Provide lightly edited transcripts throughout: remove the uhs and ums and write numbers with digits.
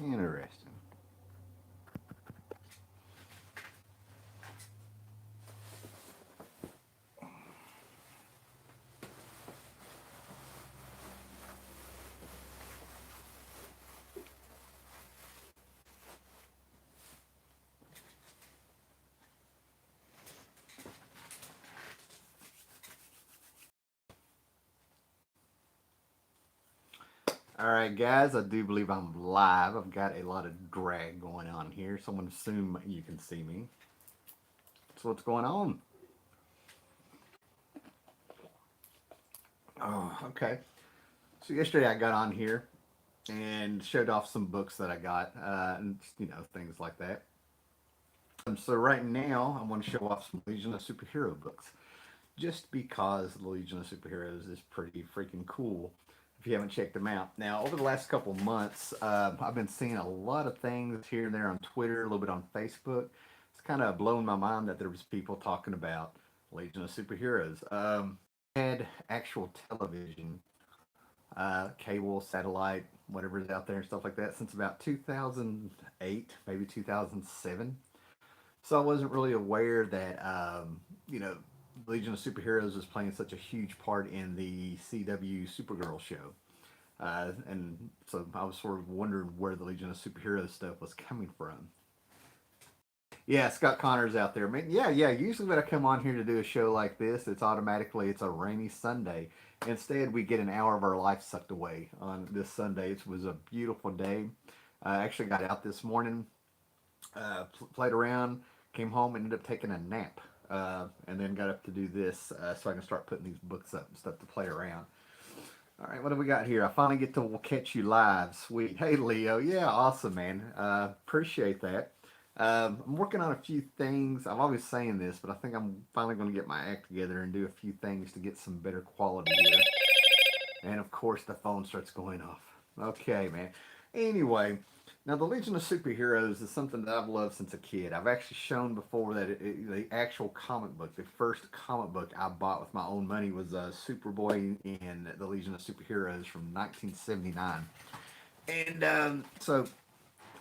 Interesting. All right, guys, I do believe I'm live. I've got a lot of drag going on here. Someone assume you can see me. So what's going on? Oh, okay. So yesterday I got on here and showed off some books that I got, and things like that. So right now I want to show off some Legion of Superhero books, just because the Legion of Superheroes is pretty freaking cool. If you haven't checked them out, now over the last couple of months, I've been seeing a lot of things here and there on Twitter, a little bit on Facebook. It's kind of blown my mind that there was people talking about Legion of Superheroes. Had actual television, cable, satellite, whatever is out there and stuff like that since about 2008, maybe 2007. So I wasn't really aware that Legion of Superheroes was playing such a huge part in the CW Supergirl show. And so I was sort of wondering where the Legion of Superheroes stuff was coming from. Yeah, Scott Connor's out there. Man, yeah. Usually when I come on here to do a show like this, it's a rainy Sunday. Instead, we get an hour of our life sucked away on this Sunday. It was a beautiful day. I actually got out this morning, played around, came home, ended up taking a nap, and then got up to do this so I can start putting these books up and stuff to play around. All right, what do we got here? I finally get to catch you live. Sweet. Hey, Leo. Yeah, awesome, man. Appreciate that. I'm working on a few things. I'm always saying this, but I think I'm finally going to get my act together and do a few things to get some better quality here. And of course, the phone starts going off. Okay, man. Anyway, now the Legion of Superheroes is something that I've loved since a kid. I've actually shown before that the actual comic book, the first comic book I bought with my own money was Superboy in the Legion of Superheroes from 1979. And so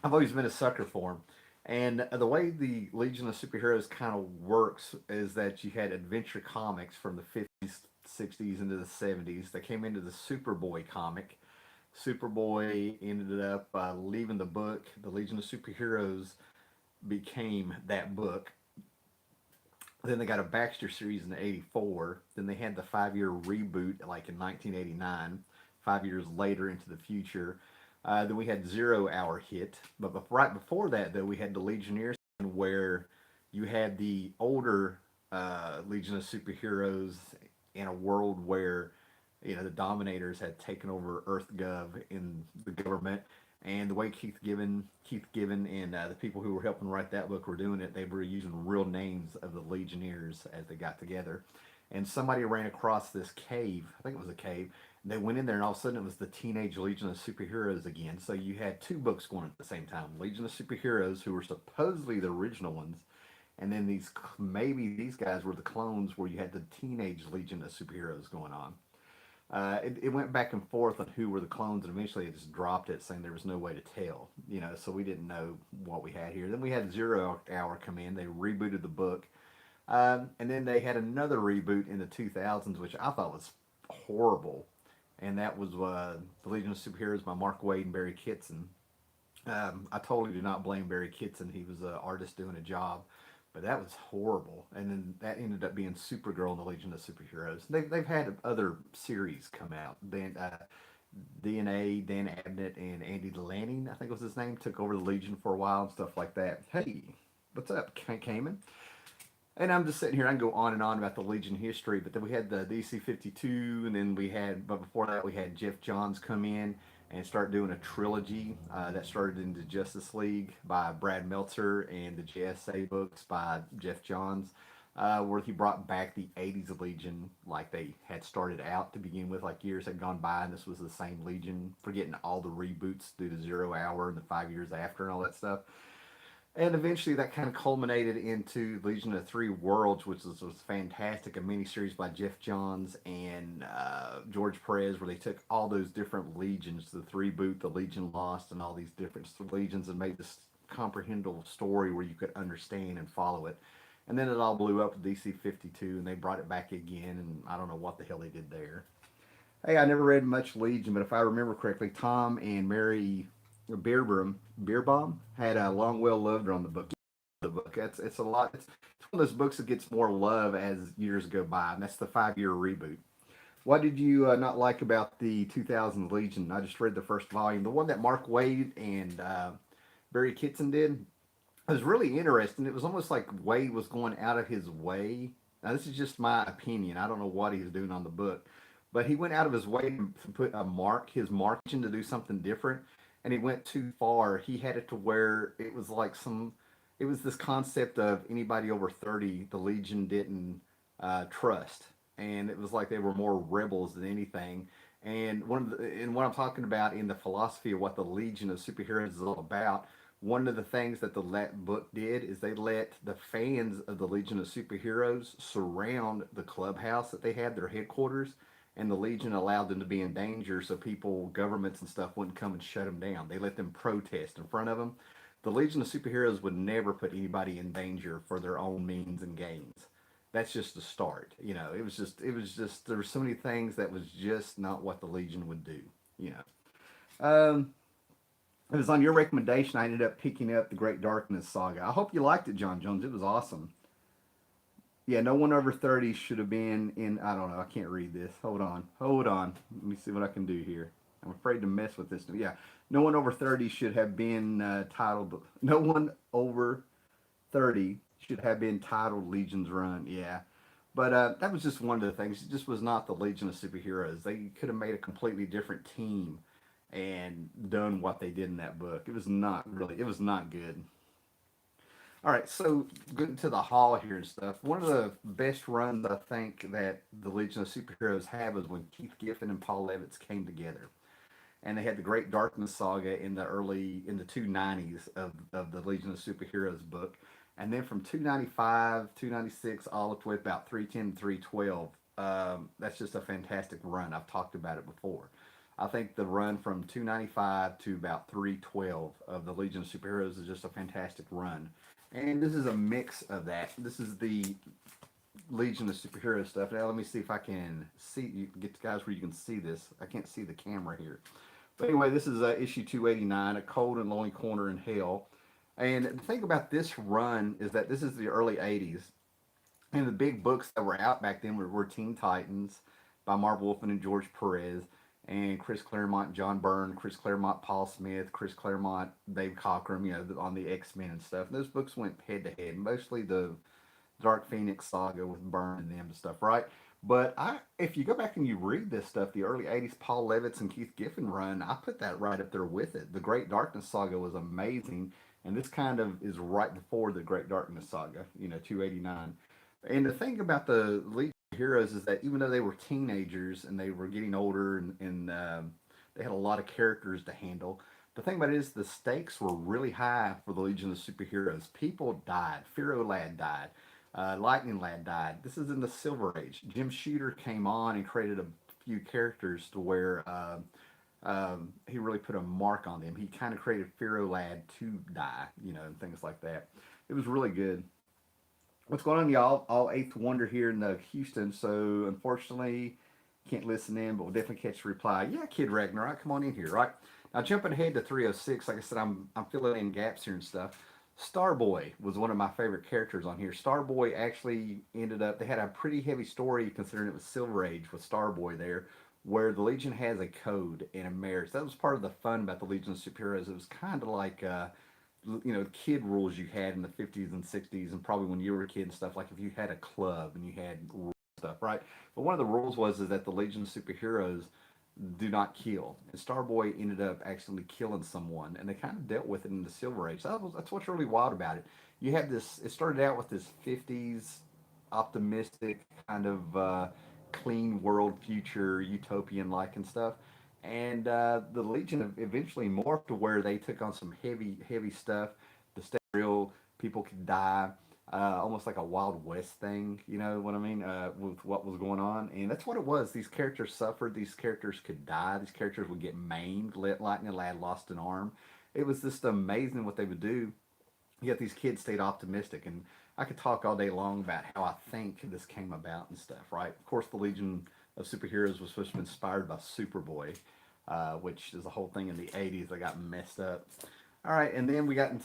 I've always been a sucker for them. And the way the Legion of Superheroes kind of works is that you had adventure comics from the 50s, 60s into the 70s. They came into the Superboy comic. Superboy ended up leaving the book. The Legion of Superheroes became that book. Then they got a Baxter series in '84. Then they had the 5 year reboot, like in 1989. 5 years later into the future. Then we had Zero Hour hit. But right before that, though, we had the Legionnaires, where you had the older Legion of Superheroes in a world where the Dominators had taken over Earth Gov in the government, and the way Keith Given, and the people who were helping write that book were doing it, they were using real names of the Legionnaires as they got together. And somebody ran across this cave. I think it was a cave. They went in there, and all of a sudden, it was the Teenage Legion of Superheroes again. So you had two books going at the same time: Legion of Superheroes, who were supposedly the original ones, and then maybe these guys were the clones, where you had the Teenage Legion of Superheroes going on. It went back and forth on who were the clones, and eventually it just dropped it, saying there was no way to tell. So we didn't know what we had here. Then we had Zero Hour come in. They rebooted the book, and then they had another reboot in the 2000s, which I thought was horrible, and that was the Legion of Superheroes by Mark Waid and Barry Kitson. I totally do not blame Barry Kitson. He was an artist doing a job, but that was horrible. And then that ended up being Supergirl and the Legion of Superheroes. They've had other series come out. Then DNA, Dan Abnett, and Andy Lanning, I think was his name, took over the Legion for a while and stuff like that. Hey, what's up, Cayman? And I'm just sitting here. I can go on and on about the Legion history, but then we had the DC 52, and then but before that, we had Jeff Johns come in and start doing a trilogy that started into Justice League by Brad Meltzer and the JSA books by Jeff Johns, where he brought back the 80s Legion like they had started out to begin with, like years had gone by, and this was the same Legion, forgetting all the reboots due to Zero Hour and the 5 years after and all that stuff. And eventually that kind of culminated into Legion of Three Worlds, which was fantastic, a miniseries by Jeff Johns and George Perez, where they took all those different legions, the three boot, the Legion Lost, and all these different legions, and made this comprehensible story where you could understand and follow it. And then it all blew up with DC 52, and they brought it back again, and I don't know what the hell they did there. Hey, I never read much Legion, but if I remember correctly, Tom and Mary Beerbaum had a Long Well Loved on the book. The book. It's a lot. It's one of those books that gets more love as years go by, and that's the 5 year reboot. What did you not like about the 2000 Legion? I just read the first volume, the one that Mark Waid and Barry Kitson did. It was really interesting. It was almost like Waid was going out of his way. Now, this is just my opinion. I don't know what he was doing on the book, but he went out of his way to put his mark in to do something different, and he went too far. He had it to where it was like it was this concept of anybody over 30, the Legion didn't trust, and it was like they were more rebels than anything. And what I'm talking about in the philosophy of what the Legion of Superheroes is all about, one of the things that the book did is they let the fans of the Legion of Superheroes surround the clubhouse that they had, their headquarters, and the Legion allowed them to be in danger so people, governments, and stuff wouldn't come and shut them down. They let them protest in front of them. The Legion of Superheroes would never put anybody in danger for their own means and gains. That's just the start. You know, it was just, there were so many things that was just not what the Legion would do, you know. It was on your recommendation I ended up picking up the Great Darkness saga. I hope you liked it, John Jones. It was awesome. Yeah, no one over 30 should have been in. I don't know. I can't read this. Hold on. Hold on. Let me see what I can do here. I'm afraid to mess with this. Yeah, no one over 30 should have been titled. No one over 30 should have been titled Legion's Run. Yeah. But that was just one of the things. It just was not the Legion of Superheroes. They could have made a completely different team and done what they did in that book. It was not really, it was not good. All right, so getting to the hall here and stuff. One of the best runs I think that the Legion of Superheroes have is when Keith Giffen and Paul Levitz came together, and they had the Great Darkness saga in the 290s of the Legion of Superheroes book, and then from 295, 296, all up to about 310, 312. That's just a fantastic run. I've talked about it before. I think the run from 295 to about 312 of the Legion of Superheroes is just a fantastic run. And this is a mix of that. This is the Legion of Superhero stuff. Now let me see if I can see you get the guys where you can see this. I can't see the camera here. But anyway, this is issue 289, A Cold and Lonely Corner in Hell. And the thing about this run is that this is the early 80s. And the big books that were out back then were Teen Titans by Marv Wolfman and George Perez, and Chris Claremont, John Byrne, Chris Claremont, Paul Smith, Chris Claremont, Dave Cockrum, you know, on the X-Men and stuff. And those books went head to head, mostly the Dark Phoenix saga with Byrne and them and stuff, right? But if you go back and you read this stuff, the early '80s Paul Levitz and Keith Giffen run, I put that right up there with it. The Great Darkness saga was amazing, and this kind of is right before the Great Darkness saga, you know, 289. And the thing about the Legion of Heroes is that even though they were teenagers and they were getting older and they had a lot of characters to handle, the thing about it is the stakes were really high for the Legion of Superheroes. People died. Pharaoh Lad died. Lightning Lad died. This is in the Silver Age. Jim Shooter came on and created a few characters to where he really put a mark on them. He kind of created Pharaoh Lad to die, you know, and things like that. It was really good. What's going on, y'all? All Eighth Wonder here in Houston. So unfortunately, can't listen in, but we'll definitely catch the reply. Yeah, Kid Ragnarok, come on in here, right? Now jumping ahead to 306, like I said, I'm filling in gaps here and stuff. Starboy was one of my favorite characters on here. Starboy actually ended up, they had a pretty heavy story considering it was Silver Age with Starboy there, where the Legion has a code and a marriage. That was part of the fun about the Legion of Superheroes. It was kind of like you know, kid rules you had in the 50s and 60s, and probably when you were a kid and stuff, like if you had a club and you had rules and stuff, right? But one of the rules was is that the Legion of Superheroes do not kill. And Starboy ended up accidentally killing someone, and they kind of dealt with it in the Silver Age. So that's what's really wild about it. You had this, it started out with this 50s optimistic kind of clean world future, utopian like and stuff. And the Legion eventually morphed to where they took on some heavy, heavy stuff. The real. People could die. Almost like a Wild West thing, you know what I mean? With what was going on, and that's what it was. These characters suffered. These characters could die. These characters would get maimed. Lightning Lad lost an arm. It was just amazing what they would do. Yet these kids stayed optimistic, and I could talk all day long about how I think this came about and stuff. Right? Of course, the Legion of Superheroes was supposed to be inspired by Superboy, which is a whole thing in the '80s that got messed up. All right, and then we're getting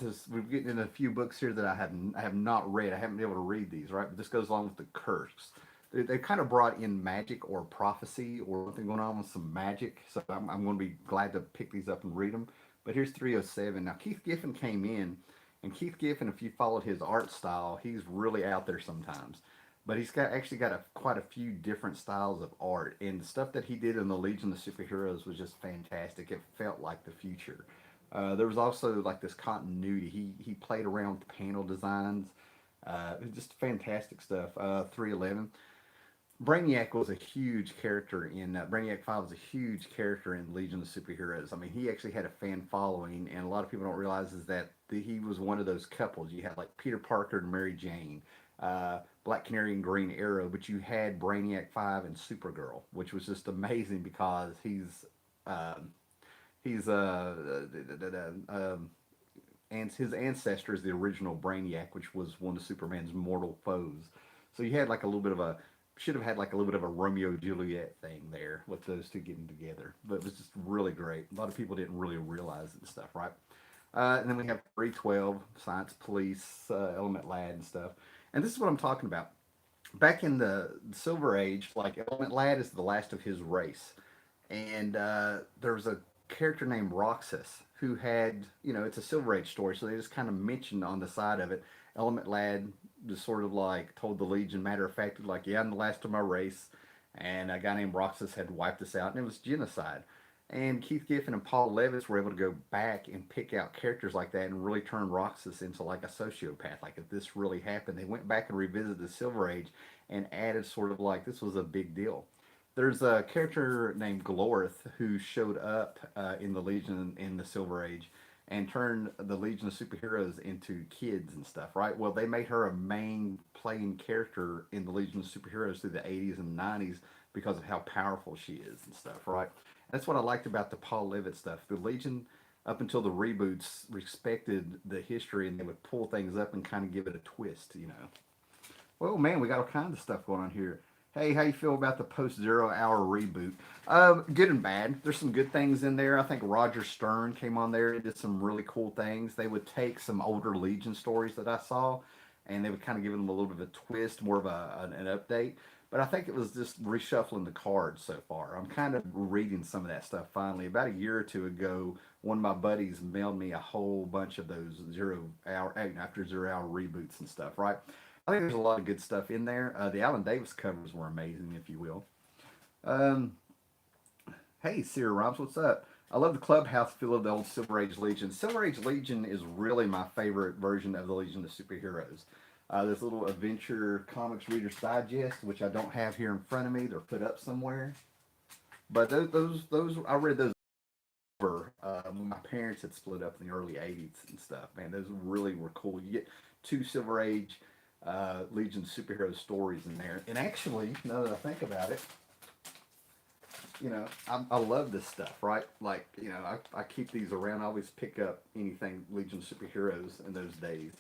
into a few books here that I have not read. I haven't been able to read these, right? But this goes along with the curse. They kind of brought in magic or prophecy or something going on with some magic. So I'm going to be glad to pick these up and read them. But here's 307. Now Keith Giffen came in, and Keith Giffen, if you followed his art style, he's really out there sometimes. But he's got actually got quite a few different styles of art, and the stuff that he did in the Legion of Superheroes was just fantastic. It felt like the future. There was also like this continuity. He played around with panel designs. Just fantastic stuff. 311. Brainiac was a huge character in Brainiac 5 was a huge character in Legion of Superheroes. I mean, he actually had a fan following, and a lot of people don't realize is that he was one of those couples. You had like Peter Parker and Mary Jane, Black Canary and Green Arrow, but you had Brainiac 5 and Supergirl, which was just amazing because he's and his ancestor is the original Brainiac, which was one of Superman's mortal foes. So you had like a little bit of a should have had like a little bit of a Romeo Juliet thing there with those two getting together, but it was just really great. A lot of people didn't really realize it and stuff, right? And then we have 312, Science Police, Element Lad, and stuff. And this is what I'm talking about. Back in the Silver Age, like Element Lad is the last of his race, and there was a character named Roxas who had, it's a Silver Age story, so they just kind of mentioned on the side of it, Element Lad just sort of like told the Legion, matter of fact, like, yeah, I'm the last of my race, and a guy named Roxas had wiped us out, and it was genocide. And Keith Giffen and Paul Levitz were able to go back and pick out characters like that and really turn Roxas into like a sociopath. Like if this really happened, they went back and revisited the Silver Age and added sort of like this was a big deal. There's a character named Glorith who showed up in the Legion in the Silver Age and turned the Legion of Superheroes into kids and stuff, right? Well, they made her a main playing character in the Legion of Superheroes through the 80s and 90s because of how powerful she is and stuff, right? That's what I liked about the Paul Levitt stuff. The Legion, up until the reboots, respected the history and they would pull things up and kind of give it a twist. Well, man, we got all kinds of stuff going on here. Hey, how you feel about the post-Zero Hour reboot? Good and bad. There's some good things in there. I think Roger Stern came on there and did some really cool things. They would take some older Legion stories that I saw, and they would kind of give them a little bit of a twist, more of an update. But I think it was just reshuffling the cards so far. I'm kind of reading some of that stuff finally. About a year or two ago, one of my buddies mailed me a whole bunch of those after 0 hour reboots and stuff, right? I think there's a lot of good stuff in there. The Alan Davis covers were amazing, if you will. Um, hey, Sierra Rhymes, what's up? I love the clubhouse feel of the old Silver Age Legion. Silver Age Legion is really my favorite version of the Legion of Superheroes. This little Adventure Comics Reader's Digest, which I don't have here in front of me. They're put up somewhere. But those I read those over when my parents had split up in the early '80s and stuff. Man, those really were cool. You get two Silver Age Legion superhero stories in there. And actually, now that I think about it, I love this stuff, right? Like, I keep these around. I always pick up anything Legion superheroes in those days.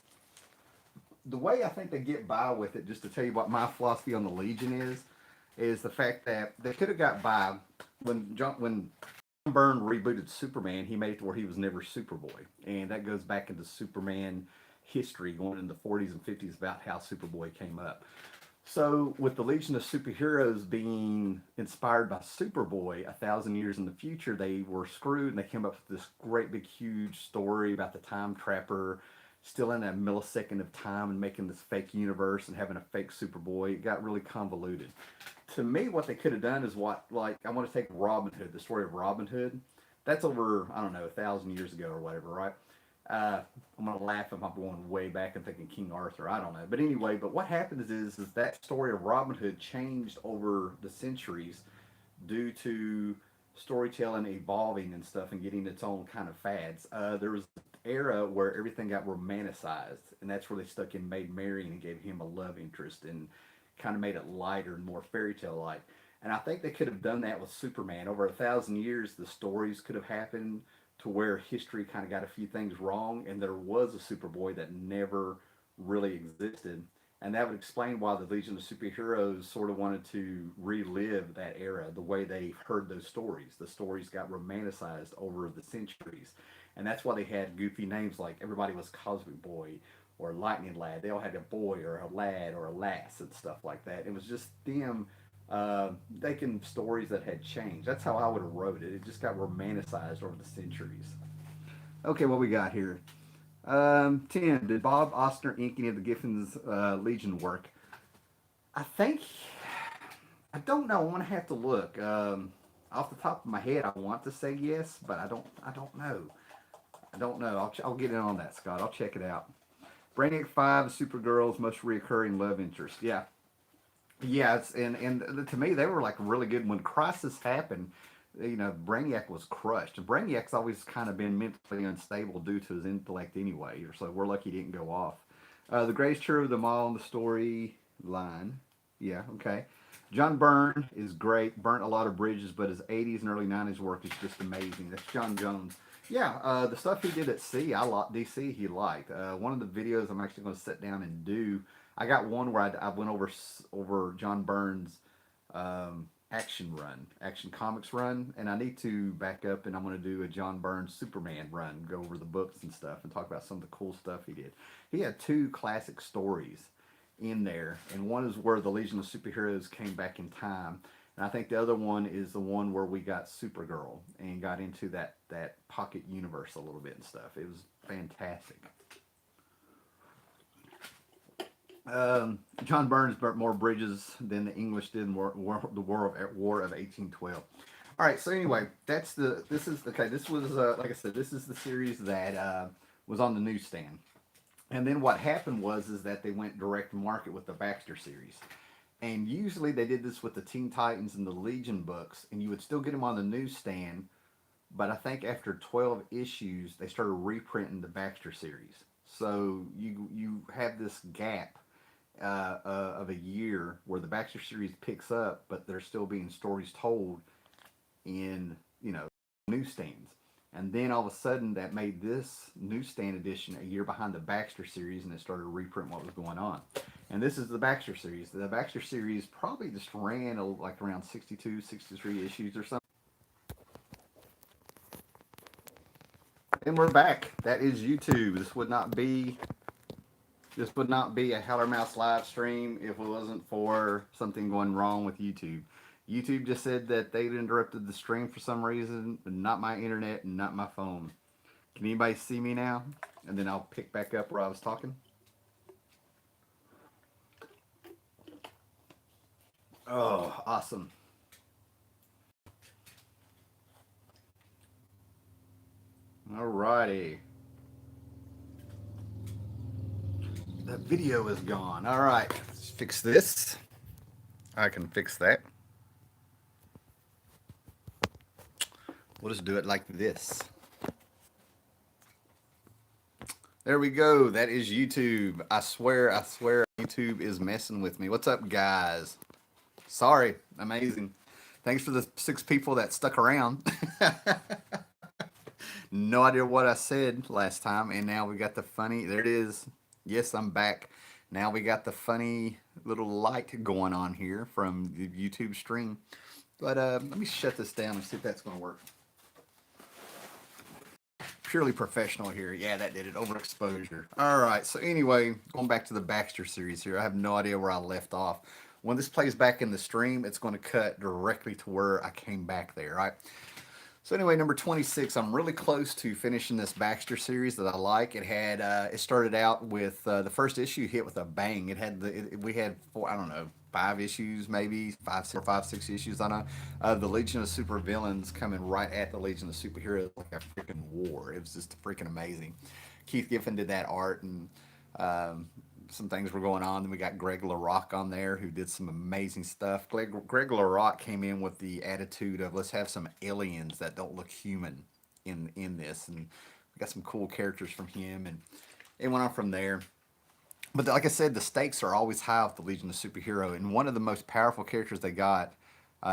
The way I think they get by with it, just to tell you what my philosophy on the Legion is the fact that they could have got by when Byrne rebooted Superman. He made it to where he was never Superboy, and that goes back into Superman history going in the 40s and 50s about how Superboy came up. So with the Legion of Superheroes being inspired by Superboy 1,000 years in the future, they were screwed and they came up with this great big huge story about the time trapper still in a millisecond of time and making this fake universe and having a fake Superboy. It got really convoluted. To me, what they could have done is I want to take Robin Hood, the story of Robin Hood. That's over, I don't know, 1,000 years ago or whatever, right? I'm gonna laugh if I'm going way back and thinking King Arthur. I don't know, but anyway. But what happens is that story of Robin Hood changed over the centuries due to storytelling evolving and stuff and getting its own kind of fads. There was era where everything got romanticized, and that's where they stuck in Maid Marian and gave him a love interest and kind of made it lighter and more fairy tale like. And I think they could have done that with Superman. Over 1,000 years, the stories could have happened to where history kind of got a few things wrong, and there was a Superboy that never really existed. And that would explain why the Legion of Superheroes sort of wanted to relive that era, the way they heard those stories. The stories got romanticized over the centuries. And that's why they had goofy names like everybody was Cosmic Boy or Lightning Lad. They all had a boy or a lad or a lass and stuff like that. It was just them making stories that had changed. That's how I would have wrote it. It just got romanticized over the centuries. Okay, what we got here? 10. Did Bob Ostner ink any of the Giffen's Legion work? I think, I don't know. I'm gonna have to look. Off the top of my head, I want to say yes, but I don't know. I don't know. I'll get in on that, Scott. I'll check it out. Brainiac 5, Supergirl's most reoccurring love interest. Yeah, yeah. And to me, they were like really good when Crisis happened. Brainiac was crushed. And Brainiac's always kind of been mentally unstable due to his intellect anyway. So we're lucky he didn't go off. The greatest hero of them all in the storyline. Yeah, okay. John Byrne is great. Burnt a lot of bridges, but his 80s and early 90s work is just amazing. That's John Jones. Yeah, the stuff he did at sea, I like DC. He liked one of the videos I'm actually going to sit down and do. I got one where I went over John Byrne's action run, action comics run, and I need to back up and I'm going to do a John Byrne Superman run, go over the books and stuff, and talk about some of the cool stuff he did. He had two classic stories in there, and one is where the Legion of Superheroes came back in time, and I think the other one is the one where we got Supergirl and got into that pocket universe a little bit and stuff. It was fantastic. John Burns burnt more bridges than the English did in the War of 1812. All right, so anyway, this was like I said, this is the series that was on the newsstand. And then what happened was is that they went direct market with the Baxter series. And usually they did this with the Teen Titans and the Legion books, and you would still get them on the newsstand. But I think after 12 issues, they started reprinting the Baxter series. So you have this gap of a year where the Baxter series picks up, but there's still being stories told in newsstands. And then all of a sudden, that made this newsstand edition a year behind the Baxter series, and it started to reprint what was going on. And this is the Baxter series. The Baxter series probably just ran like around 62, 63 issues or something. And we're back. That is YouTube. This would not be a Howler Mouse live stream if it wasn't for something going wrong with YouTube. YouTube just said that they'd interrupted the stream for some reason, but not my internet and not my phone. Can anybody see me now? And then I'll pick back up where I was talking. Oh, awesome. Alrighty. The video is gone. All right. Let's fix this. I can fix that. We'll just do it like this. There we go. That is YouTube. I swear, YouTube is messing with me. What's up, guys? Sorry. Amazing. Thanks for the 6 people that stuck around. No idea what I said last time, and now we got the funny. There it is. Yes, I'm back. Now we got the funny little light going on here from the YouTube stream. But let me shut this down and see if that's going to work. Purely professional here. Yeah, that did it. Overexposure. All right. So anyway, going back to the Baxter series here. I have no idea where I left off. When this plays back in the stream, it's going to cut directly to where I came back there, right? So anyway, number 26, I'm really close to finishing this Baxter series that I like. It started out with the first issue hit with a bang. We had four, I don't know, 5 issues, maybe 6 issues. I don't know. The Legion of Supervillains coming right at the Legion of Superheroes like a freaking war. It was just freaking amazing. Keith Giffen did that art, and some things were going on. Then we got Greg LaRocque on there who did some amazing stuff. Greg LaRocque came in with the attitude of let's have some aliens that don't look human in this, and got some cool characters from him, and it went on from there. But like I said, the stakes are always high with the Legion of Superhero, and one of the most powerful characters they got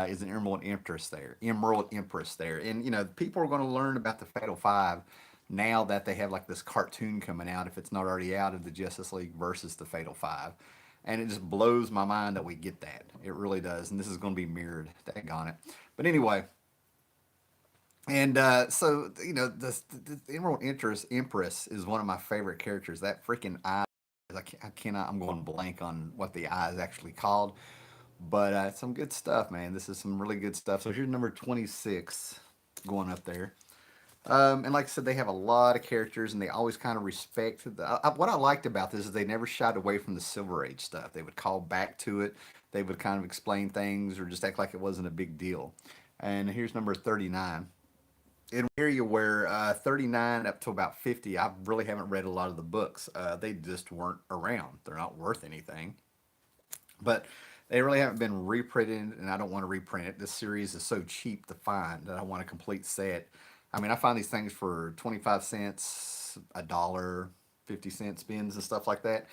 is an Emerald Empress there. Emerald Empress there, and people are going to learn about the Fatal Five now that they have like this cartoon coming out, if it's not already out, of the Justice League versus the Fatal Five, and it just blows my mind that we get that. It really does, and this is going to be mirrored. Daggone it. But anyway, and so the Emerald Empress is one of my favorite characters. That freaking eye, I cannot. I'm going blank on what the eye is actually called, but some good stuff, man. This is some really good stuff. So here's number 26 going up there. And like I said, they have a lot of characters, and they always kind of respect. What I liked about this is they never shied away from the Silver Age stuff. They would call back to it. They would kind of explain things or just act like it wasn't a big deal. And here's number 39. In an area where 39 up to about 50, I really haven't read a lot of the books. They just weren't around. They're not worth anything. But they really haven't been reprinted, and I don't want to reprint it. This series is so cheap to find that I want a complete set. I mean, I find these things for 25 cents, a dollar, 50-cent spins and stuff like that.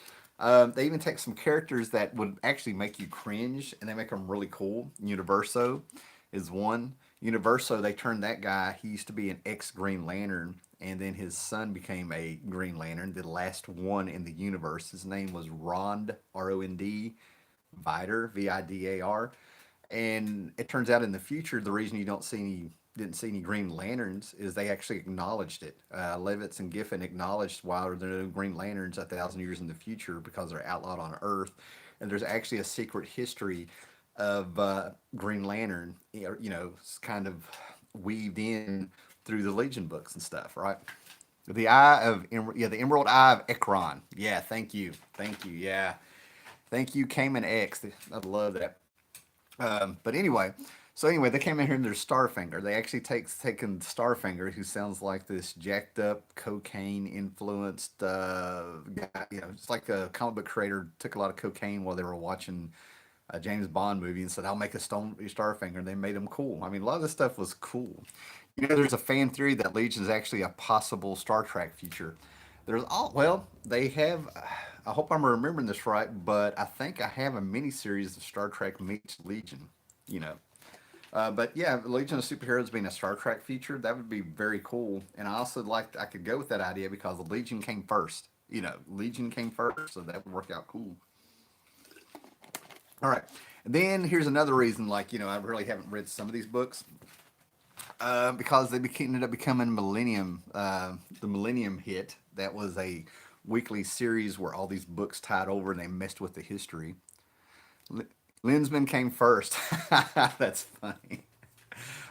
They even take some characters that would actually make you cringe, and they make them really cool. Universo is one. Universo, they turned that guy. He used to be an ex Green Lantern, and then his son became a Green Lantern, the last one in the universe. His name was Rond, R-O-N-D, Vidar, V-I-D-A-R. And it turns out in the future, the reason you don't see any didn't see any Green Lanterns is they actually acknowledged it. Levitz and Giffen acknowledged why there are no Green Lanterns 1,000 years in the future because they're outlawed on Earth, and there's actually a secret history of Green Lantern. It's kind of weaved in through the Legion books and stuff, right? The Eye of the Emerald Eye of Ekron. Yeah, thank you. Yeah, thank you, Cayman X. I love that. But anyway, they came in here and there's Starfinger. They actually taken Starfinger, who sounds like this jacked up, cocaine influenced guy. It's like a comic book creator took a lot of cocaine while they were watching a James Bond movie and said, "I'll make a Starfinger." And they made him cool. I mean, a lot of this stuff was cool. There's a fan theory that Legion is actually a possible Star Trek future. They have. I hope I'm remembering this right, but I think I have a mini series of Star Trek meets Legion. You know, but yeah, Legion of Superheroes being a Star Trek feature, that would be very cool. And I could go with that idea because the Legion came first. Legion came first, so that would work out cool. All right. And then here's another reason, I really haven't read some of these books because ended up becoming the Millennium hit. That was a weekly series where all these books tied over and they messed with the history. Lensman came first. That's funny.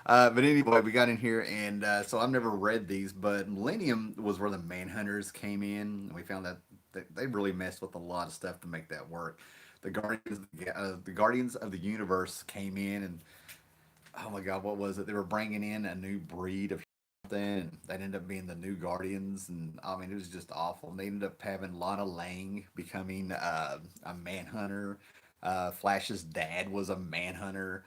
But anyway, we got in here, and so I've never read these, but Millennium was where the Manhunters came in, and we found that they really messed with a lot of stuff to make that work. The Guardians of the Universe came in, and oh my God, what was it? They were bringing in a new breed of something, and that ended up being the new Guardians, and I mean, it was just awful. And they ended up having Lana Lang becoming a Manhunter. Flash's dad was a Manhunter.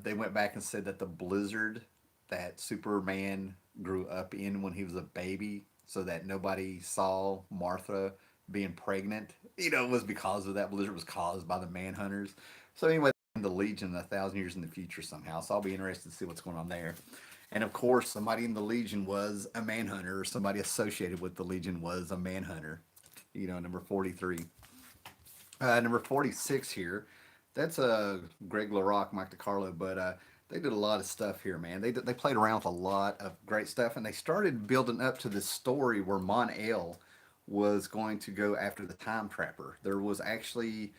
They went back and said that the blizzard that Superman grew up in when he was a baby, so that nobody saw Martha being pregnant, was because of that blizzard was caused by the Manhunters. So anyway, the Legion 1,000 years in the future somehow. So I'll be interested to see what's going on there. And of course, somebody in the Legion was a Manhunter, or somebody associated with the Legion was a Manhunter. Number 43. Number 46 here. That's Greg LaRock, Mike DiCarlo, but they did a lot of stuff here, man. They played around with a lot of great stuff, and they started building up to this story where Mon-El was going to go after the Time Trapper. There was actually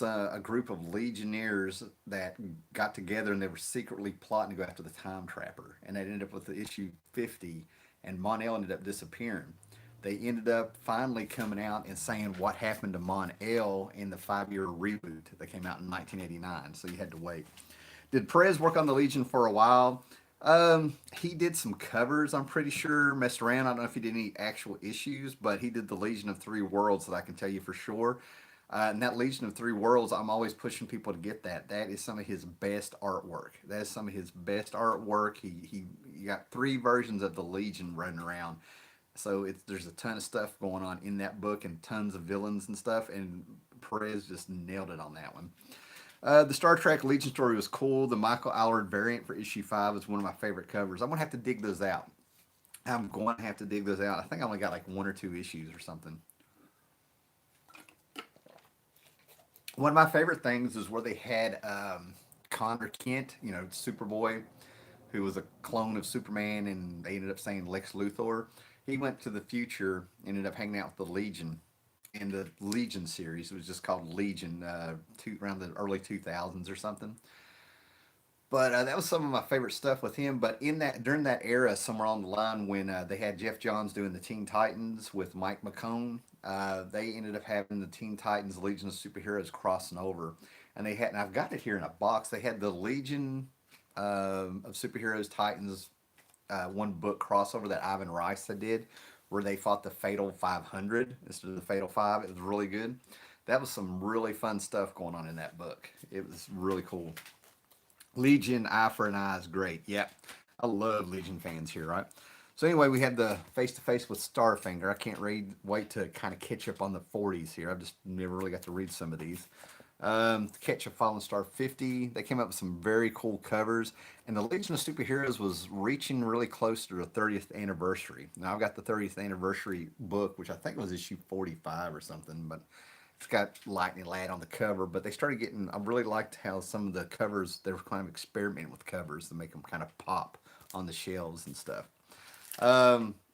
a group of Legionnaires that got together, and they were secretly plotting to go after the Time Trapper, and they ended up with the issue 50, and Mon-El ended up disappearing. They ended up finally coming out and saying what happened to Mon-El in the 5-year reboot that came out in 1989. So you had to wait. Did Perez work on the Legion for a while? He did some covers, I'm pretty sure. Messed around. I don't know if he did any actual issues, but he did the Legion of Three Worlds that I can tell you for sure. And that Legion of Three Worlds, I'm always pushing people to get that. That is some of his best artwork. That is some of his best artwork. He got 3 versions of the Legion running around. So there's a ton of stuff going on in that book and tons of villains and stuff. And Perez just nailed it on that one. The Star Trek Legion story was cool. The Michael Allard variant for issue 5 is one of my favorite covers. I'm gonna have to dig those out. I'm going to have to dig those out. I think I only got like one or two issues or something. One of my favorite things is where they had Connor Kent, Superboy, who was a clone of Superman, and they ended up saying Lex Luthor. He went to the future, ended up hanging out with the Legion in the Legion series. It was just called Legion, around the early 2000s or something. But that was some of my favorite stuff with him. But in that during that era, somewhere on the line, when they had Jeff Johns doing the Teen Titans with Mike McCone, they ended up having the Teen Titans Legion of Superheroes crossing over, and they had. And I've got it here in a box. They had the Legion of Superheroes Titans one book crossover that Ivan Rice did, where they fought the Fatal 500 instead of the Fatal Five. It was really good. That was some really fun stuff going on in that book. It was really cool. Legion, Eye for an Eye is great. Yep. I love Legion fans here, right? So anyway, we had the face to face with Starfinger. I can't wait to kind of catch up on the 40s here. I've just never really got to read some of these. Catch a Fallen Star 50. They came up with some very cool covers, and the Legion of Superheroes was reaching really close to the 30th anniversary. Now I've got the 30th anniversary book, which I think was issue 45 or something, but it's got Lightning Lad on the cover. But they started getting. I really liked how some of the covers, they were kind of experimenting with covers to make them kind of pop on the shelves and stuff.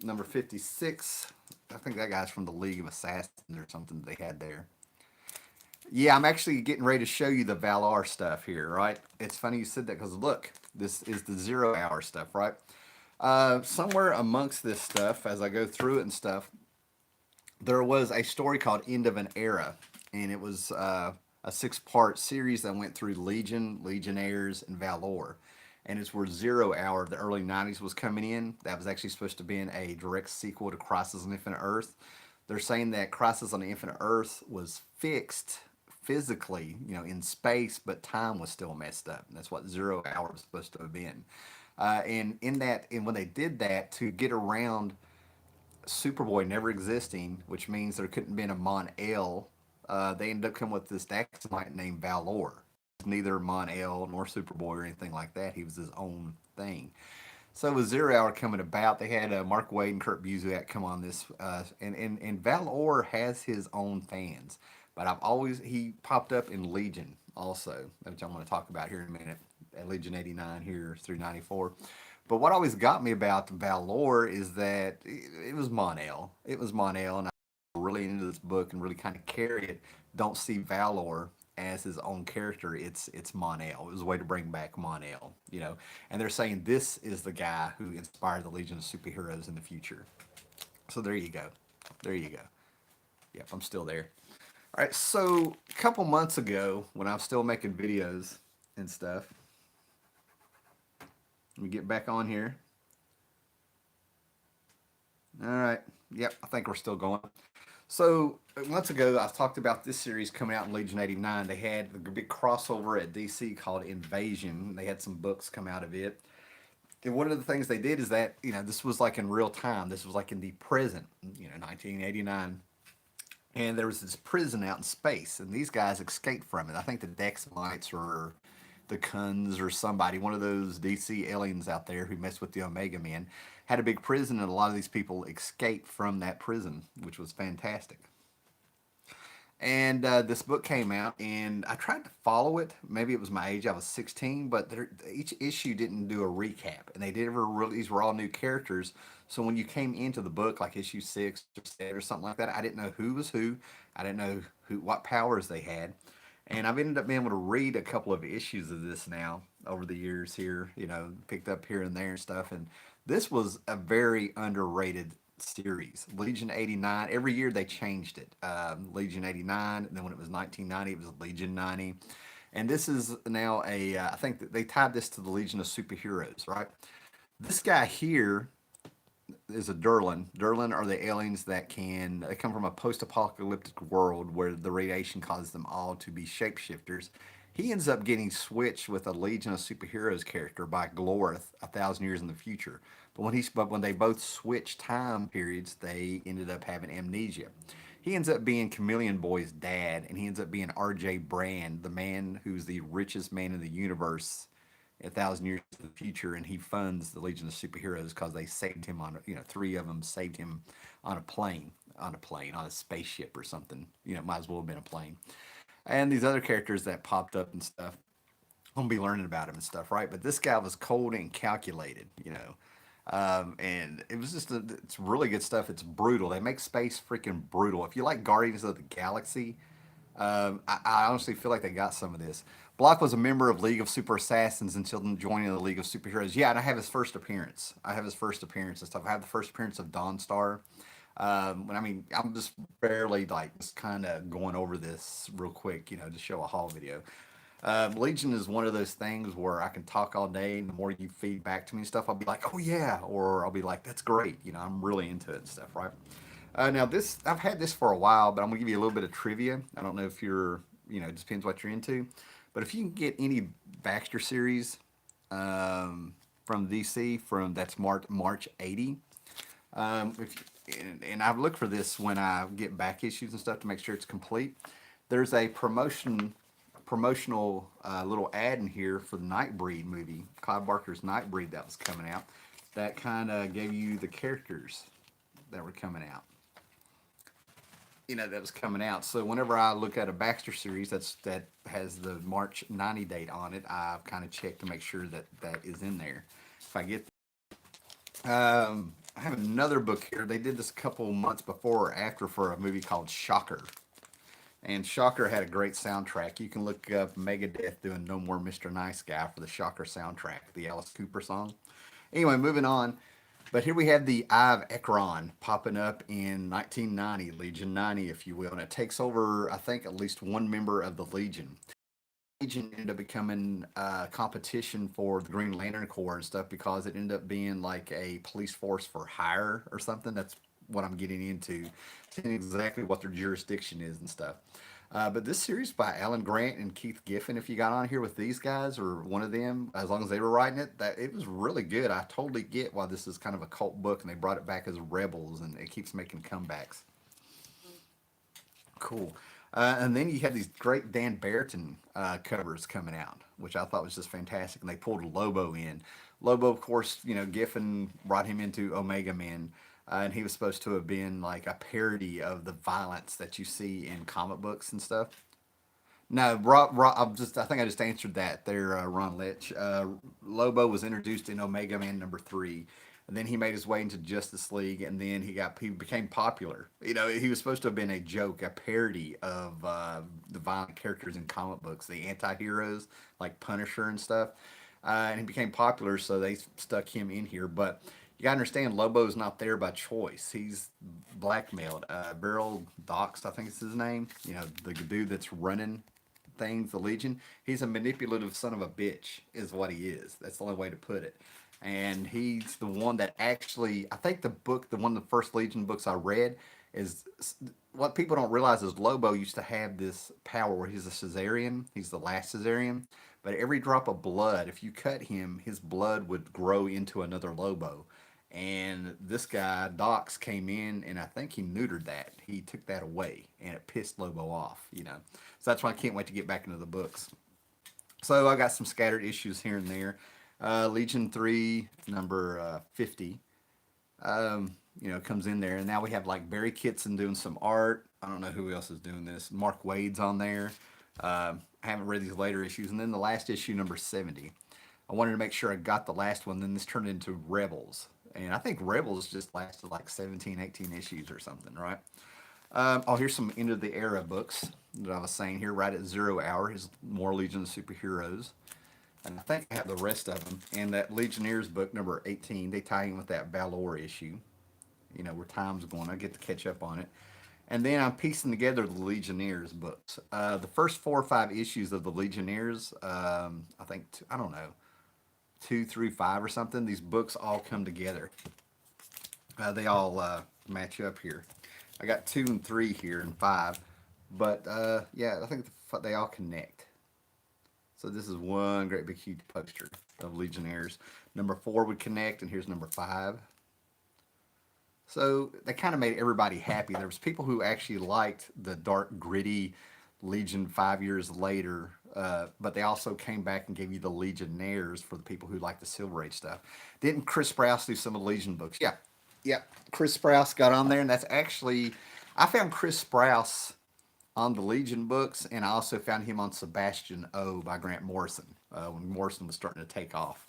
Number 56. I think that guy's from the League of Assassins or something they had there. Yeah, I'm actually getting ready to show you the Valar stuff here, right? It's funny you said that because look, this is the 0 Hour stuff, right? Somewhere amongst this stuff, as I go through it and stuff, there was a story called End of an Era, and it was a 6-part series that went through Legion, Legionnaires, and Valor. And it's where 0 Hour, the early 90s, was coming in. That was actually supposed to be a direct sequel to Crisis on Infinite Earth. They're saying that Crisis on Infinite Earth was fixed physically, in space, but time was still messed up. And that's what 0 Hour was supposed to have been. And when they did that to get around Superboy never existing, which means there couldn't have been a Mon-El, they ended up coming with this Daxamite named Valor. Neither Mon-El nor Superboy or anything like that. He was his own thing. So with 0 Hour coming about, they had Mark Waid and Kurt Busiek come on this, and Valor has his own fans, but he popped up in Legion also, which I'm going to talk about here in a minute, at Legion 89 here through 94. But what always got me about Valor is that it was Mon-El. It was Mon-El, and I really into this book and really kind of carry it. Don't see Valor as his own character. It's Mon-El. It was a way to bring back Mon-El. And they're saying this is the guy who inspired the Legion of Superheroes in the future. So there you go. There you go. Yep, I'm still there. All right, so a couple months ago, when I was still making videos and stuff, let me get back on here. All right. Yep, I think we're still going. So months ago, I talked about this series coming out in Legion 89. They had a big crossover at DC called Invasion. They had some books come out of it. And one of the things they did is that, this was like in real time. This was like in the present, 1989. And there was this prison out in space, and these guys escaped from it. I think the Dexamites or the Kuns or somebody, one of those DC aliens out there who messed with the Omega Men, had a big prison, and a lot of these people escaped from that prison, which was fantastic. And this book came out, and I tried to follow it. Maybe it was my age; I was 16, but each issue didn't do a recap, and they never really. These were all new characters, so when you came into the book, like issue 6 or 7 or something like that, I didn't know who was who. I didn't know what powers they had. And I've ended up being able to read a couple of issues of this now over the years here, picked up here and there and stuff. And this was a very underrated series. Legion 89, every year they changed it. Legion 89, and then when it was 1990, it was Legion 90. And this is now I think that they tied this to the Legion of Superheroes, right? This guy here is a Durlan. Durlan are the aliens they come from a post-apocalyptic world where the radiation causes them all to be shapeshifters He ends up getting switched with a Legion of Superheroes character by Glorith 1,000 years in the future. But when they both switch time periods, they ended up having amnesia. He ends up being Chameleon Boy's dad, and he ends up being R.J. Brand, the man who's the richest man in the universe 1,000 years in the future, and he funds the Legion of Superheroes because they saved him on, three of them saved him on a plane, on a spaceship or something. Might as well have been a plane. And these other characters that popped up and stuff, I'm gonna be learning about him and stuff, right? But this guy was cold and calculated. And it was it's really good stuff. It's brutal. They make space freaking brutal. If you like Guardians of the Galaxy, I honestly feel like they got some of this. Block was a member of League of Super Assassins until joining the League of Superheroes. Yeah, and I have his first appearance. I have his first appearance and stuff. I have the first appearance of Dawnstar. I'm just barely like just kind of going over this real quick, to show a haul video. Legion is one of those things where I can talk all day, and the more you feed back to me and stuff, I'll be like, oh yeah, or I'll be like, that's great. I'm really into it and stuff, right? Now this, I've had this for a while, but I'm gonna give you a little bit of trivia. I don't know if you're, it depends what you're into, but if you can get any Baxter series from DC from that's March 80, if and I've looked for this when I get back issues and stuff to make sure it's complete. There's a promotional little ad in here for the Nightbreed movie, Clive Barker's Nightbreed that was coming out. That kind of gave you the characters that were coming out. That was coming out. So whenever I look at a Baxter series that has the March 90 date on it, I've kind of checked to make sure that that is in there. If I get I have another book here. They did this a couple months before or after for a movie called Shocker. And Shocker had a great soundtrack. You can look up Megadeth doing No More Mr. Nice Guy for the Shocker soundtrack, the Alice Cooper song. Anyway, moving on. But here we have the Eye of Ekron popping up in 1990, Legion 90, if you will. And it takes over, I think, at least one member of the Legion. Legion ended up becoming competition for the Green Lantern Corps and stuff because it ended up being like a police force for hire or something. That's what I'm getting into, seeing exactly what their jurisdiction is and stuff. But this series by Alan Grant and Keith Giffen, if you got on here with these guys or one of them, as long as they were writing it, that it was really good. I totally get why this is kind of a cult book, and they brought it back as Rebels, and it keeps making comebacks. Cool. And then you had these great Dan Barrington covers coming out, which I thought was just fantastic. And they pulled Lobo in. Lobo, of course, Giffen brought him into Omega Men, and he was supposed to have been like a parody of the violence that you see in comic books and stuff. No, I think I just answered that there, Ron Litch. Lobo was introduced in Omega Man #3, and then he made his way into Justice League, and then he became popular. He was supposed to have been a joke, a parody of the violent characters in comic books, the anti-heroes like Punisher and stuff. And he became popular, so they stuck him in here. But you gotta understand, Lobo's not there by choice. He's blackmailed. Beryl Dox, I think is his name. The dude that's running things, the Legion. He's a manipulative son of a bitch, is what he is. That's the only way to put it. And he's the one that actually, I think one of the first Legion books I read is what people don't realize is Lobo used to have this power where he's a Caesarian. He's the last Caesarian. But every drop of blood, if you cut him, his blood would grow into another Lobo. And this guy, Dox, came in and I think he neutered that. He took that away and it pissed Lobo off. So that's why I can't wait to get back into the books. So I got some scattered issues here and there. Legion 3, number 50, comes in there. And now we have like Barry Kitson doing some art. I don't know who else is doing this. Mark Wade's on there. I haven't read these later issues. And then the last issue, number 70. I wanted to make sure I got the last one. Then this turned into Rebels. And I think Rebels just lasted like 17, 18 issues or something, right? Here's some End of the Era books that I was saying here, right at 0 hour, is more Legion of Superheroes. And I think I have the rest of them. And that Legionnaires book, number 18, they tie in with that Valor issue, where time's going. I get to catch up on it. And then I'm piecing together the Legionnaires books. The first 4 or 5 issues of the Legionnaires, I think, I don't know, 2 through 5 or something, these books all come together. They all match up here. I got 2 and 3 here and 5. But yeah, I think they all connect. So this is one great big huge poster of Legionnaires. Number 4 would connect, and here's number 5. So they kind of made everybody happy. There was people who actually liked the dark, gritty Legion 5 years later, but they also came back and gave you the Legionnaires for the people who like the Silver Age stuff. Didn't Chris Sprouse do some of the Legion books? Yeah, yeah. Chris Sprouse got on there, and that's actually I found Chris Sprouse on the Legion books, and I also found him on Sebastian O by Grant Morrison when Morrison was starting to take off.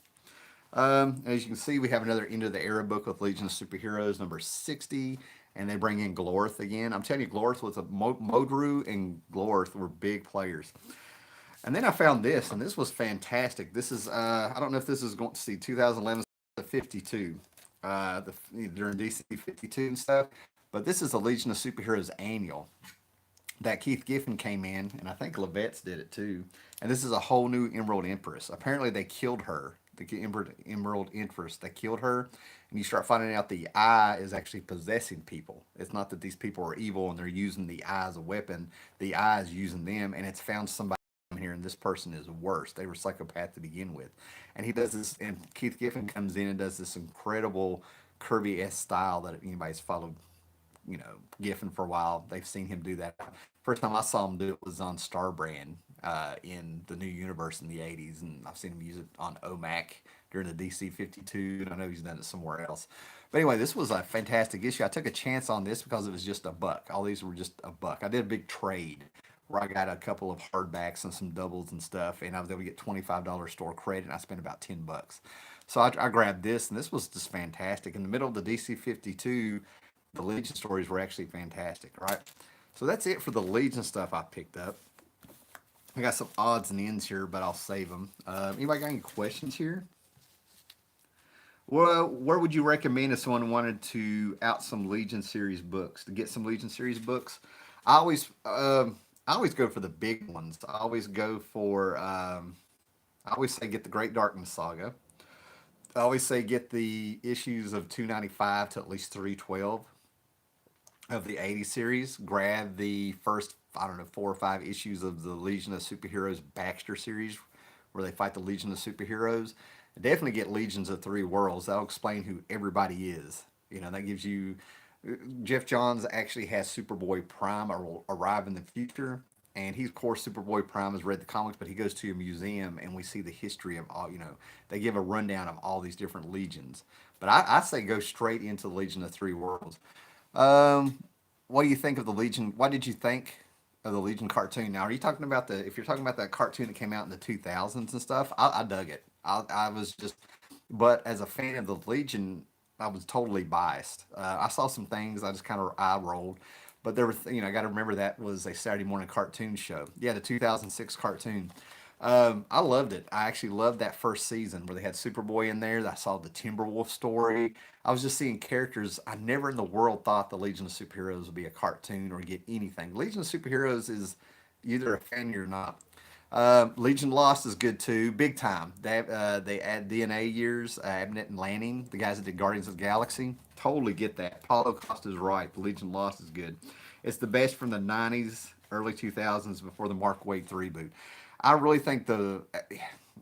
As you can see, we have another End of the Era book with Legion of Superheroes, number 60, and they bring in Glorth again. I'm telling you, Glorth was a Modru and Glorth were big players. And then I found this, and this was fantastic. This is I don't know if this is going to see 2011 52 during DC 52 and stuff, but this is a Legion of Superheroes annual that Keith Giffen came in, and I think Levetts did it too. And this is a whole new Emerald Empress. Apparently, they killed her. The Emerald Empress. They killed her, and you start finding out the eye is actually possessing people. It's not that these people are evil and they're using the eye as a weapon. The eye is using them, and it's found somebody here, and this person is worse. They were psychopath to begin with, and he does this. And Keith Giffen comes in and does this incredible curvy s style that if anybody's followed Giffen for a while, they've seen him do that. First time I saw him do it was on Starbrand in the New Universe in the 80s, and I've seen him use it on OMAC during the DC 52, and I know he's done it somewhere else. But anyway, this was a fantastic issue. I took a chance on this because it was just a buck. All these were just a buck. I did a big trade where I got a couple of hardbacks and some doubles and stuff, and I was able to get $25 store credit, and I spent about $10. So I grabbed this, and this was just fantastic. In the middle of the DC 52, the Legion stories were actually fantastic, right? So that's it for the Legion stuff I picked up. I got some odds and ends here, but I'll save them. Anybody got any questions here? Well, where would you recommend if someone wanted to out some Legion series books, to get some Legion series books? I always, I always go for the big ones. I always go for, I always say get the Great Darkness Saga. I always say get the issues of 295 to at least 312 of the 80 series. Grab the first, I don't know, 4 or 5 issues of the Legion of Superheroes Baxter series where they fight the Legion of Superheroes. Definitely get Legions of Three Worlds. That'll explain who everybody is. That gives you. Jeff Johns actually has Superboy Prime arrive in the future. And he's, of course, Superboy Prime has read the comics, but he goes to a museum and we see the history of all, they give a rundown of all these different legions. But I say go straight into the Legion of Three Worlds. Um, what do you think of the Legion? What did you think of the Legion cartoon? Now, are you talking about if you're talking about that cartoon that came out in the 2000s and stuff, I dug it. I was just, but as a fan of the Legion, I was totally biased. I saw some things I just kind of eye rolled, but there were, I got to remember that was a Saturday morning cartoon show. Yeah, the 2006 cartoon. I loved it. I actually loved that first season where they had Superboy in there. I saw the Timberwolf story. I was just seeing characters I never in the world thought the Legion of Superheroes would be a cartoon or get anything. Legion of Superheroes is either a fan or not. Legion Lost is good too, big time. They add DNA years, Abnett and Lanning, the guys that did Guardians of the Galaxy. Totally get that. Paulo Costa is right. The Legion Lost is good. It's the best from the 90s, early 2000s before the Mark Waid reboot. I really think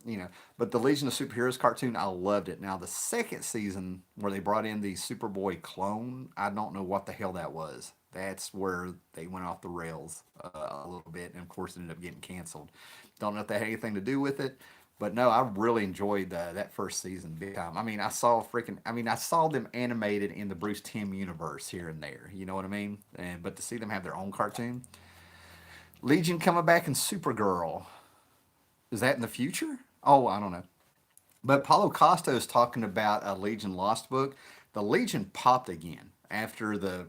you know, but the Legion of Superheroes cartoon, I loved it. Now the second season where they brought in the Superboy clone, I don't know what the hell that was. That's where they went off the rails a little bit, and of course it ended up getting canceled. Don't know if that had anything to do with it, but no, I really enjoyed that first season big time. I mean, I saw them animated in the Bruce Timm universe here and there. You know what I mean? But to see them have their own cartoon, Legion coming back in Supergirl. Is that in the future? Oh, I don't know. But Paulo Costa is talking about a Legion Lost book. The Legion popped again after the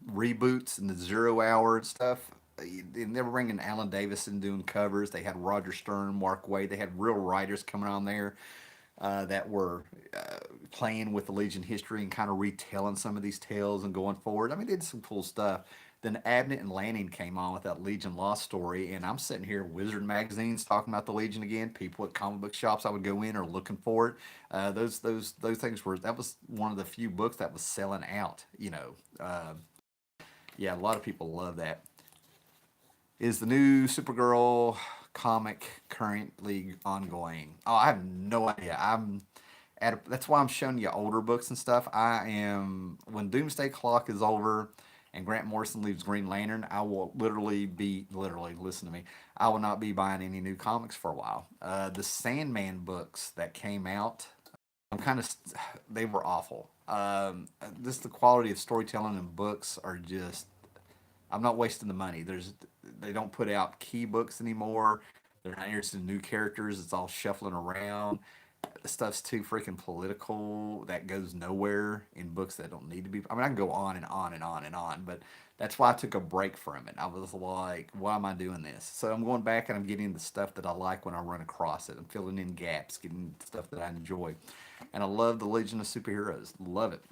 reboots and the Zero Hour and stuff. They were bringing Alan Davison doing covers. They had Roger Stern, Mark Waid. They had real writers coming on there that were playing with the Legion history and kind of retelling some of these tales and going forward. I mean, they did some cool stuff. Then Abnett and Lanning came on with that Legion Lost story, and I'm sitting here, Wizard magazines talking about the Legion again. People at comic book shops I would go in are looking for it. Those things were that was one of the few books that was selling out. Yeah, a lot of people love that. Is the new Supergirl comic currently ongoing? Oh, I have no idea. That's why I'm showing you older books and stuff. I am when Doomsday Clock is over and Grant Morrison leaves Green Lantern, I will literally listen to me. I will not be buying any new comics for a while. The Sandman books that came out, I'm kind of they were awful. Just the quality of storytelling and books are just. I'm not wasting the money. They don't put out key books anymore. They're not interested in new characters. It's all shuffling around. The stuff's too freaking political. That goes nowhere in books that don't need to be. I mean, I can go on and on and on and on, but that's why I took a break from it. I was like, why am I doing this? So I'm going back and I'm getting the stuff that I like when I run across it. I'm filling in gaps, getting stuff that I enjoy. And I love the Legion of Superheroes. Love it.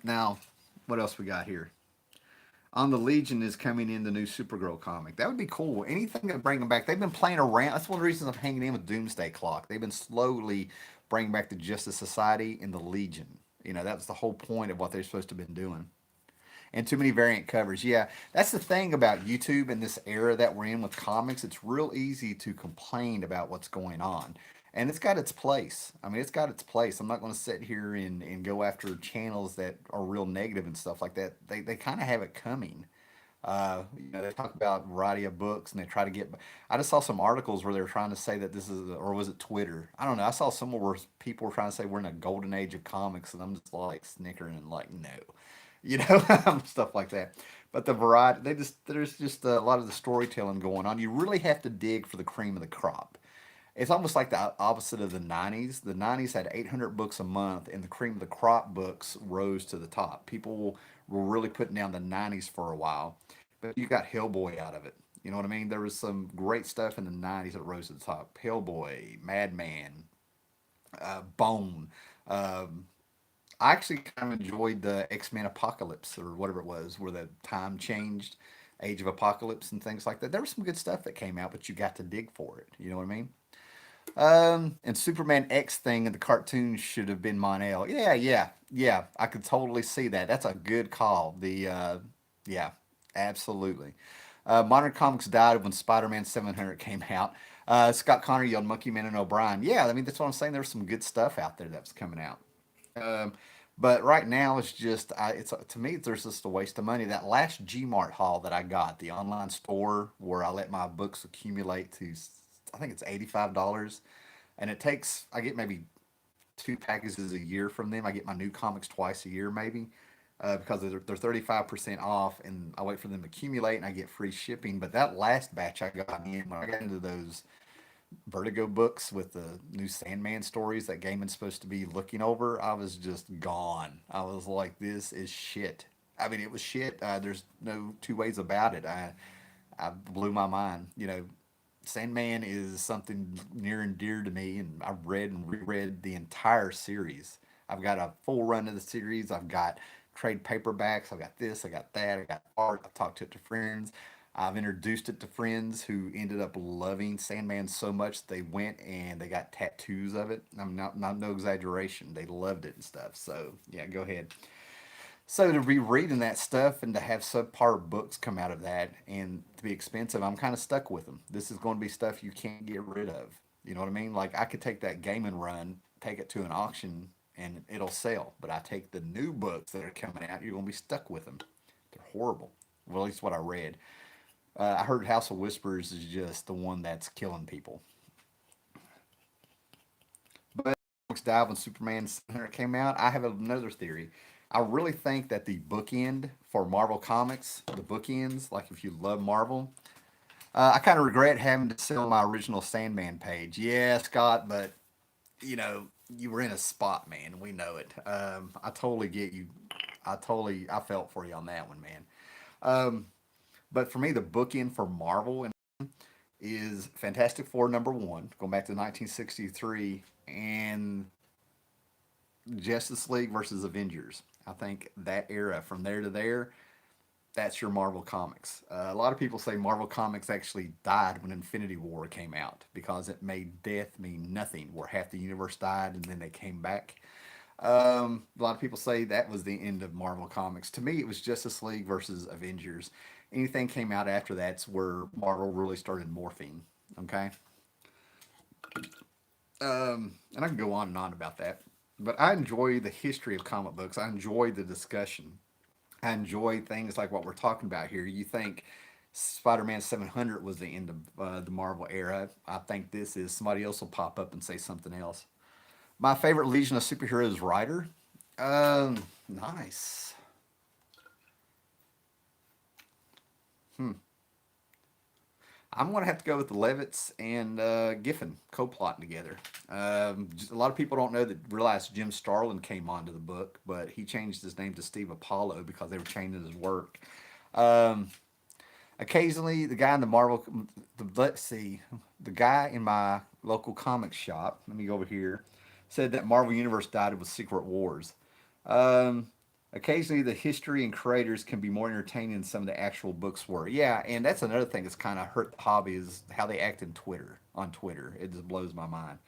Now, what else we got here? On the Legion is coming in the new Supergirl comic. That would be cool. Anything that bring them back. They've been playing around. That's one of the reasons I'm hanging in with Doomsday Clock. They've been slowly bringing back the Justice Society and the Legion. You know, that was the whole point of what they're supposed to have been doing. And too many variant covers. Yeah, that's the thing about YouTube in this era that we're in with comics. It's real easy to complain about what's going on. And it's got its place. I mean, it's got its place. I'm not going to sit here and go after channels that are real negative and stuff like that. They kind of have it coming. They talk about a variety of books and they try to get. I just saw some articles where they were trying to say that this is, or was it Twitter? I don't know. I saw somewhere where people were trying to say we're in a golden age of comics, and I'm just like snickering and like, no, stuff like that. But the variety, there's just a lot of the storytelling going on. You really have to dig for the cream of the crop. It's almost like the opposite of the 90s. The 90s had 800 books a month, and the cream of the crop books rose to the top. People were really putting down the 90s for a while, but you got Hellboy out of it. You know what I mean? There was some great stuff in the 90s that rose to the top. Hellboy, Madman, Bone. Um, I actually kind of enjoyed the X Men Apocalypse or whatever it was, where the time changed, Age of Apocalypse and things like that. There was some good stuff that came out, but you got to dig for it. You know what I mean? And Superman X thing in the cartoon should have been Mon-El. Yeah. I could totally see that. That's a good call. Yeah, absolutely. Modern Comics died when Spider-Man 700 came out. Scott Connor yelled Monkey Man and O'Brien. Yeah, I mean that's what I'm saying. There's some good stuff out there that's coming out. Um, but right now it's just it's to me there's just a waste of money. That last Gmart haul that I got, the online store where I let my books accumulate to, I think it's $85, and it takes I get maybe two packages a year from them. I get my new comics twice a year maybe. Because they're 35% off, and I wait for them to accumulate, and I get free shipping. But that last batch I got in, when I got into those Vertigo books with the new Sandman stories that Gaiman's supposed to be looking over, I was just gone. I was like, this is shit. I mean, it was shit. There's no two ways about it. I blew my mind. Sandman is something near and dear to me, and I've read and reread the entire series. I've got a full run of the series. I've got trade paperbacks. I've got this. I got that. I got art. I've talked to it to friends. I've introduced it to friends who ended up loving Sandman so much they went and they got tattoos of it. I'm not no exaggeration. They loved it and stuff. So yeah, go ahead. So to be reading that stuff and to have subpar books come out of that and to be expensive, I'm kind of stuck with them. This is going to be stuff you can't get rid of. You know what I mean? Like I could take that game and run, take it to an auction, and it'll sell. But I take the new books that are coming out, you're going to be stuck with them. They're horrible. Well, at least what I read. I heard House of Whispers is just the one that's killing people. But dive when Superman 700 came out. I have another theory. I really think that the bookend for Marvel Comics, the bookends, like if you love Marvel, I kind of regret having to sell my original Sandman page. Yeah, Scott, but you were in a spot, man. We know it. I totally get you. I felt for you on that one, man. Um, but for me, the bookend for Marvel is Fantastic Four #1, going back to 1963, and Justice League versus Avengers. I think that era from there to there, that's your Marvel Comics. A lot of people say Marvel Comics actually died when Infinity War came out because it made death mean nothing, where half the universe died and then they came back. A lot of people say that was the end of Marvel Comics. To me, it was Justice League versus Avengers. Anything came out after that's where Marvel really started morphing. Okay. And I can go on and on about that. But I enjoy the history of comic books. I enjoy the discussion. I enjoy things like what we're talking about here. You think Spider-Man 700 was the end of the Marvel era. I think this is somebody else will pop up and say something else. My favorite Legion of Superheroes writer. Nice. Hmm. I'm gonna have to go with the Levitts and Giffen co-plotting together. A lot of people don't know that realize Jim Starlin came onto the book, but he changed his name to Steve Apollo because they were changing his work. Um, Occasionally, the guy in the Marvel, let's see, the guy in my local comic shop. Let me go over here. Said that Marvel Universe died with Secret Wars. Um, Occasionally, the history and creators can be more entertaining than some of the actual books were. Yeah, and that's another thing that's kind of hurt the hobby is how they act in Twitter. On Twitter, it just blows my mind.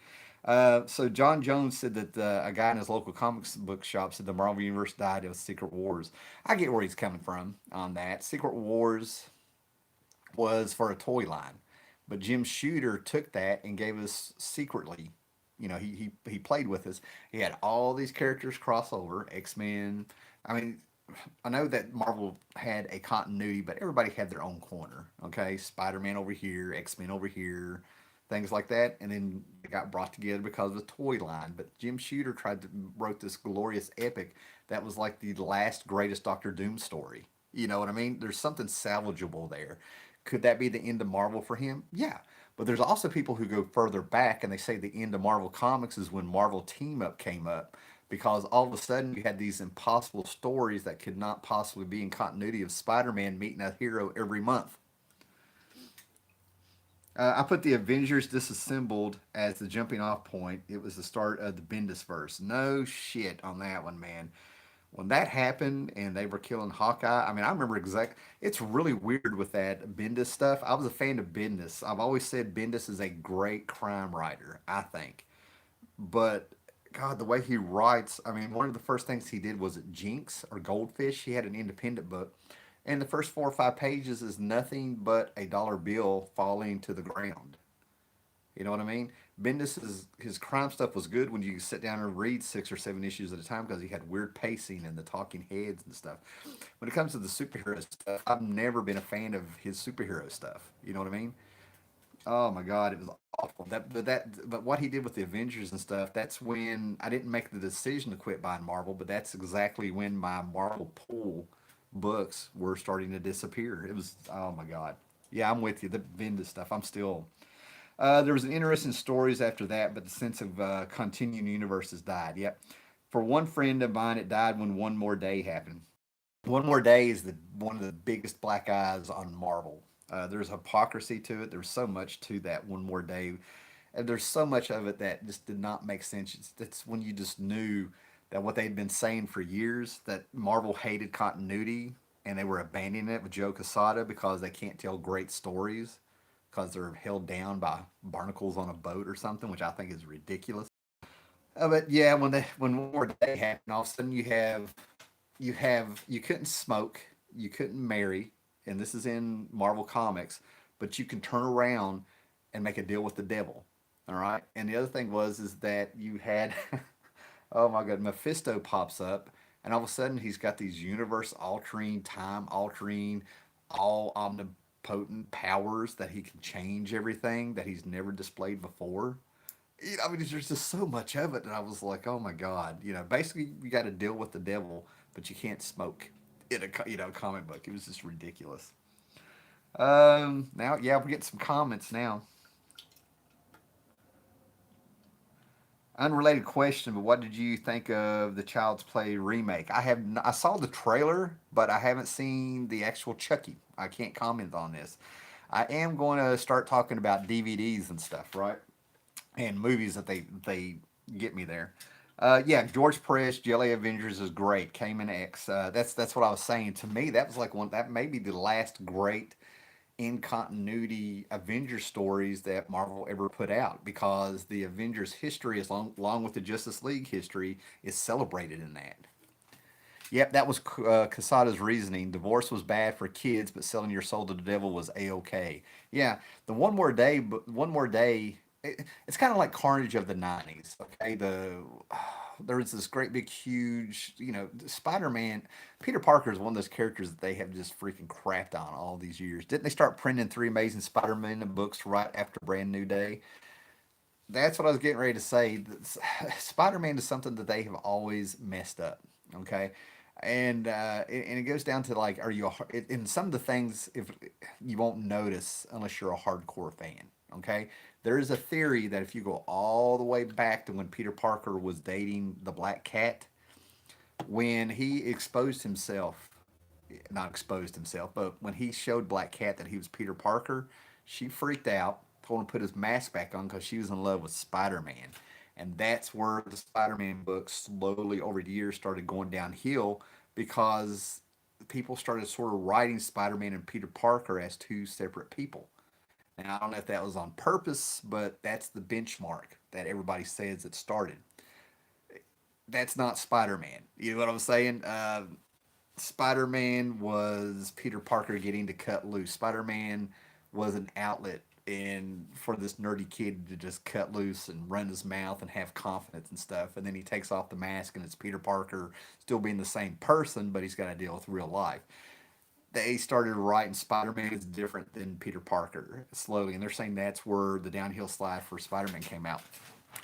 So John Jones said that a guy in his local comics book shop said the Marvel Universe died of Secret Wars. I get where he's coming from on that. Secret Wars was for a toy line. But Jim Shooter took that and gave us secretly, he played with us. He had all these characters crossover, X Men. I mean, I know that Marvel had a continuity, but everybody had their own corner. Okay, Spider Man over here, X Men over here, things like that, and then they got brought together because of the toy line. But Jim Shooter wrote this glorious epic that was like the last greatest Doctor Doom story. You know what I mean? There's something salvageable there. Could that be the end of Marvel for him? Yeah. But there's also people who go further back and they say the end of Marvel Comics is when Marvel Team Up came up because all of a sudden you had these impossible stories that could not possibly be in continuity of Spider-Man meeting a hero every month. I put the Avengers Disassembled as the jumping off point. It was the start of the Bendis verse. No shit on that one, man. When that happened and they were killing Hawkeye, I mean, I remember exact. It's really weird with that Bendis stuff. I was a fan of Bendis. I've always said Bendis is a great crime writer, I think. But God, the way he writes, I mean, one of the first things he did was at Jinx or Goldfish. He had an independent book. And the first 4 or 5 pages is nothing but a dollar bill falling to the ground. You know what I mean? Bendis his crime stuff was good when you sit down and read 6 or 7 issues at a time because he had weird pacing and the talking heads and stuff. When it comes to the superhero stuff, I've never been a fan of his superhero stuff. You know what I mean? Oh my God, it was awful. But what he did with the Avengers and stuff, that's when I didn't make the decision to quit buying Marvel, but that's exactly when my Marvel pool books were starting to disappear. It was oh my God. Yeah, I'm with you. The Bendis stuff, I'm still there was an interesting stories after that, but the sense of continuing universes died. Yep. For one friend of mine, it died when One More Day happened. One More Day is the one of the biggest black eyes on Marvel. There's hypocrisy to it. There's so much to that One More Day. And there's so much of it that just did not make sense. It's when you just knew that what they'd been saying for years that Marvel hated continuity and they were abandoning it with Joe Quesada because they can't tell great stories because they're held down by barnacles on a boat or something, which I think is ridiculous. But yeah, when One More Day happened, all of a sudden you couldn't smoke, you couldn't marry, and this is in Marvel Comics, but you can turn around and make a deal with the devil. All right. And the other thing was is that you had oh my God, Mephisto pops up, and all of a sudden he's got these universe altering, time altering, all omnipotent powers that he can change everything that he's never displayed before. I mean, there's just so much of it, and I was like, oh my God, basically you got to deal with the devil, but you can't smoke in a comic book. It was just ridiculous. Now, yeah, we're getting some comments now. Unrelated question, but what did you think of the Child's Play remake? I saw the trailer, but I haven't seen the actual Chucky. I can't comment on this. I am going to start talking about DVDs and stuff, right? And movies that they get me there. Yeah, George Perez, Jelly Avengers is great. Cayman X. That's what I was saying. To me, that was like one that may be the last great in continuity Avengers stories that Marvel ever put out because the Avengers history, along with the Justice League history, is celebrated in that. Yep, that was Casada's reasoning. Divorce was bad for kids, but selling your soul to the devil was a-okay. Yeah, the one more day, but one more day. It's kind of like Carnage of the '90s. Okay, there was this great big huge, Spider-Man. Peter Parker is one of those characters that they have just freaking crapped on all these years. Didn't they start printing three Amazing Spider-Man books right after Brand New Day? That's what I was getting ready to say. Spider-Man is something that they have always messed up. Okay, and it goes down to like, are you in some of the things if you won't notice unless you're a hardcore fan. Okay, there is a theory that if you go all the way back to when Peter Parker was dating the Black Cat, when he exposed himself, not exposed himself, but when he showed Black Cat that he was Peter Parker, she freaked out, told him to put his mask back on because she was in love with Spider Man. And that's where the Spider Man books slowly over the years started going downhill because people started sort of writing Spider Man and Peter Parker as two separate people. And I don't know if that was on purpose, but that's the benchmark that everybody says it started. That's not Spider Man. You know what I'm saying? Spider Man was Peter Parker getting to cut loose. Spider Man was an outlet and for this nerdy kid to just cut loose and run his mouth and have confidence and stuff. And then he takes off the mask and it's Peter Parker still being the same person, but he's got to deal with real life. They started writing Spider Man is different than Peter Parker slowly, and they're saying that's where the downhill slide for Spider Man came out.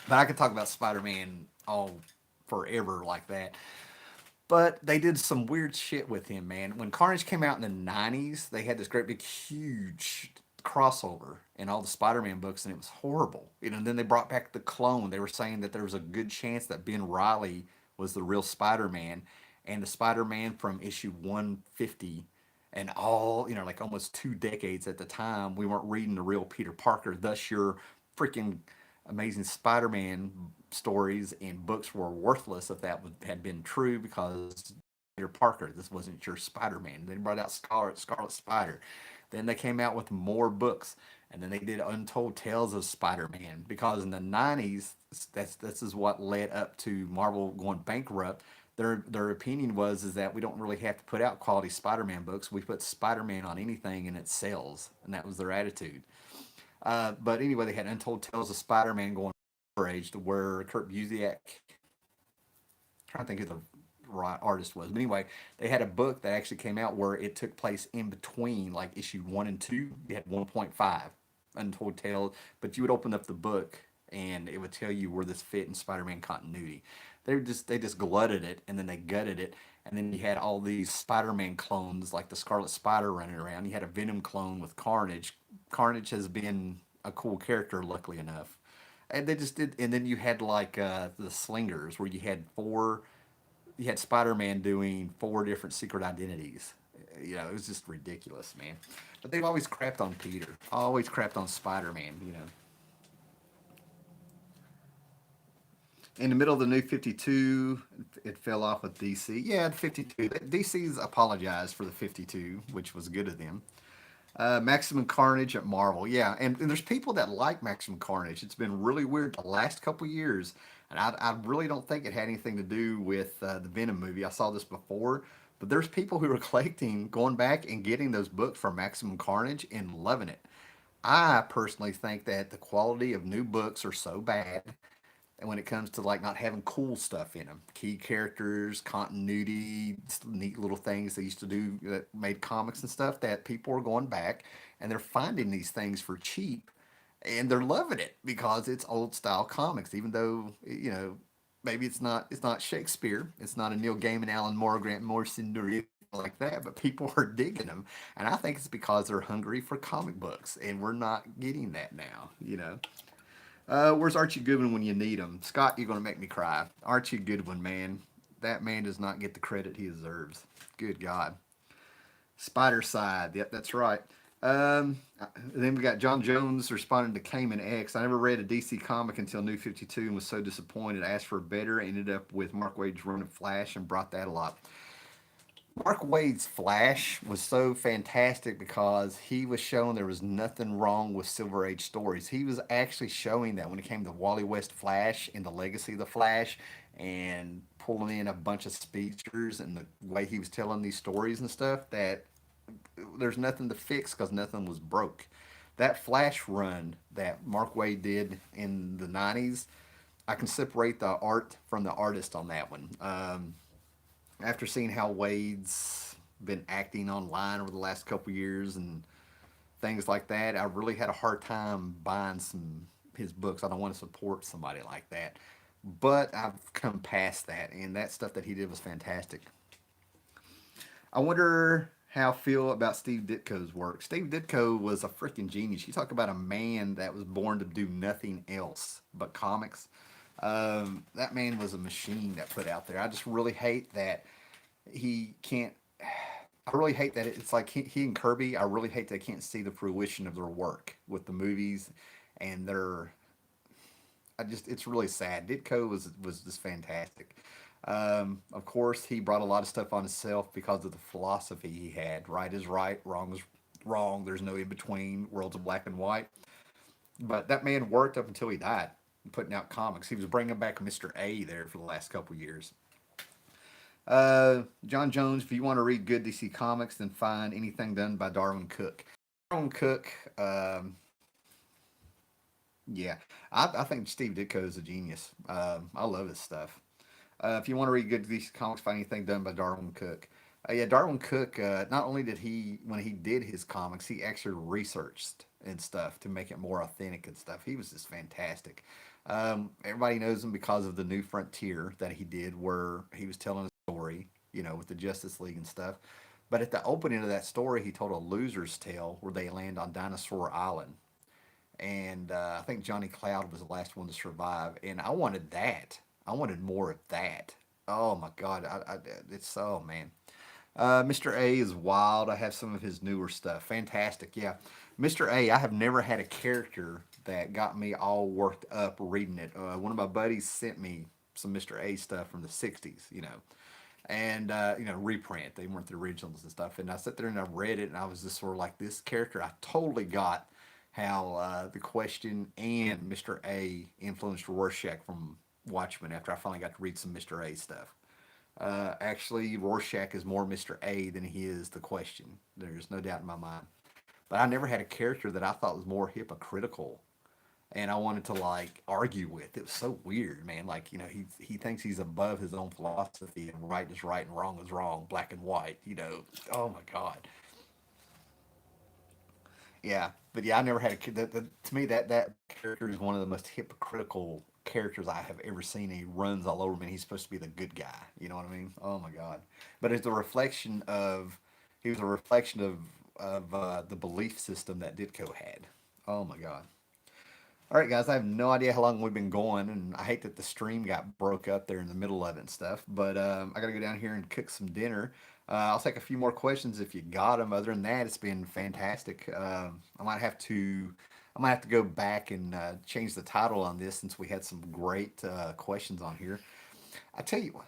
But I could talk about Spider Man all forever like that. But they did some weird shit with him, man. When Carnage came out in the '90s, they had this great big huge crossover in all the Spider-Man books, and it was horrible. And then they brought back the clone. They were saying that there was a good chance that Ben Riley was the real Spider-Man, and the Spider-Man from issue 150 and all, like almost 2 decades at the time, we weren't reading the real Peter Parker. Thus, your freaking Amazing Spider-Man stories and books were worthless if that had been true because Peter Parker, this wasn't your Spider-Man. They brought out Scarlet Spider. Then they came out with more books, and then they did Untold Tales of Spider-Man because in the '90s, this is what led up to Marvel going bankrupt. Their opinion was is that we don't really have to put out quality Spider-Man books. We put Spider-Man on anything and it sells, and that was their attitude. But anyway, they had Untold Tales of Spider-Man going age to where Kurt Busiek, trying to think who the right artist was, but anyway, they had a book that actually came out where it took place in between, like issue 1 and 2. You had 1.5 Untold Tales, but you would open up the book and it would tell you where this fit in Spider-Man continuity. They just glutted it and then they gutted it, and then you had all these Spider-Man clones like the Scarlet Spider running around. You had a Venom clone with Carnage. Carnage has been a cool character, luckily enough. And they just did, and then you had like the Slingers, where you had Spider-Man doing four different secret identities. It was just ridiculous, man. But they've always crapped on Peter, always crapped on Spider-Man. In the middle of the New 52, it fell off with DC. Yeah, 52. DC's apologized for the 52, which was good of them. Maximum Carnage at Marvel. Yeah, and there's people that like Maximum Carnage. It's been really weird the last couple years, and I really don't think it had anything to do with the Venom movie. I saw this before, but there's people who are collecting, going back and getting those books for Maximum Carnage and loving it. I personally think that the quality of new books are so bad, and when it comes to like not having cool stuff in them, key characters, continuity, neat little things they used to do that made comics and stuff, that people are going back and they're finding these things for cheap and they're loving it because it's old style comics, even though maybe it's not Shakespeare, it's not a Neil Gaiman, Alan Moore, Grant Morrison, or anything like that, but people are digging them, and I think it's because they're hungry for comic books, and we're not getting that now. Where's Archie Goodwin when you need him? Scott, you're going to make me cry. Archie Goodwin, man. That man does not get the credit he deserves. Good God. Spider Side. Yep, that's right. Then we got John Jones responding to Cayman X. I never read a DC comic until New 52 and was so disappointed. I asked for better. Ended up with Mark Wade's run of Flash and brought that a lot. Mark Wade's Flash was so fantastic because he was showing there was nothing wrong with Silver Age stories. He was actually showing that when it came to Wally West Flash and the legacy of the Flash and pulling in a bunch of speedsters and the way he was telling these stories and stuff that there's nothing to fix because nothing was broke. That Flash run that Mark Waid did in the 90s, I can separate the art from the artist on that one. After seeing how Wade's been acting online over the last couple years and things like that, I really had a hard time buying some his books. I don't want to support somebody like that. But I've come past that, and that stuff that he did was fantastic. I wonder how I feel about Steve Ditko's work. Steve Ditko was a freaking genius. You talk about a man that was born to do nothing else but comics. That man was a machine that put out there. I just really hate that he can't. I really hate that it's like he and Kirby. I really hate they can't see the fruition of their work with the movies, and their. I just it's really sad. Ditko was just fantastic. Of course, he brought a lot of stuff on himself because of the philosophy he had. Right is right, wrong is wrong. There's no in between. Worlds of black and white. But that man worked up until he died, putting out comics. He was bringing back Mr. A there for the last couple of years. John Jones, if you want to read good DC comics, then find anything done by Darwin Cook. Darwin Cook, yeah, I think Steve Ditko is a genius. I love his stuff. If you want to read good DC comics, find anything done by Darwin Cook. Yeah, Darwin Cook. Not only did he, when he did his comics, he actually researched and stuff to make it more authentic and stuff. He was just fantastic. Everybody knows him because of the New Frontier that he did, where he was telling a story, with the Justice League and stuff. But at the opening of that story, he told a loser's tale where they land on Dinosaur Island, and I think Johnny Cloud was the last one to survive. And I wanted that. I wanted more of that. Oh my God, it's oh man. Mr. A is wild. I have some of his newer stuff. Fantastic, yeah. Mr. A, I have never had a character that got me all worked up reading it. One of my buddies sent me some Mr. A stuff from the '60s, and reprint. They weren't the originals and stuff. And I sat there and I read it, and I was just sort of like, this character. I totally got how the Question and Mr. A influenced Rorschach from Watchmen. After I finally got to read some Mr. A stuff. Actually, Rorschach is more Mr. A than he is the Question. There's no doubt in my mind. But I never had a character that I thought was more hypocritical and I wanted to like argue with. It was so weird, man. Like, he thinks he's above his own philosophy and right is right and wrong is wrong, black and white. Oh my God. Yeah. But yeah, I never had to me that character is one of the most hypocritical characters I have ever seen. He runs all over me. He's supposed to be the good guy. You know what I mean? Oh my God. But it's a reflection of he was a reflection of the belief system that Ditko had. Oh my God. All right, guys, I have no idea how long we've been going, and I hate that the stream got broke up there in the middle of it and stuff. But I got to go down here and cook some dinner. I'll take a few more questions if you got them. Other than that, it's been fantastic. I might have to go back and change the title on this since we had some great questions on here. I tell you what,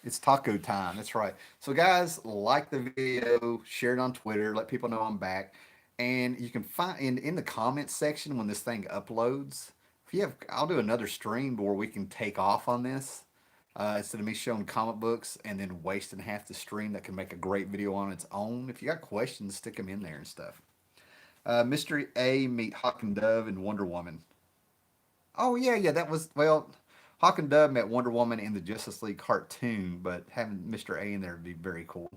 it's taco time. That's right. So, guys, like the video, share it on Twitter, let people know I'm back. And you can find in the comments section when this thing uploads. If you have, I'll do another stream where we can take off on this instead of me showing comic books and then wasting half the stream. That can make a great video on its own. If you got questions, stick them in there and stuff. Mystery A meet Hawk and Dove and Wonder Woman. Oh yeah, yeah, that was well. Hawk and Dove met Wonder Woman in the Justice League cartoon, but having Mr. A in there would be very cool.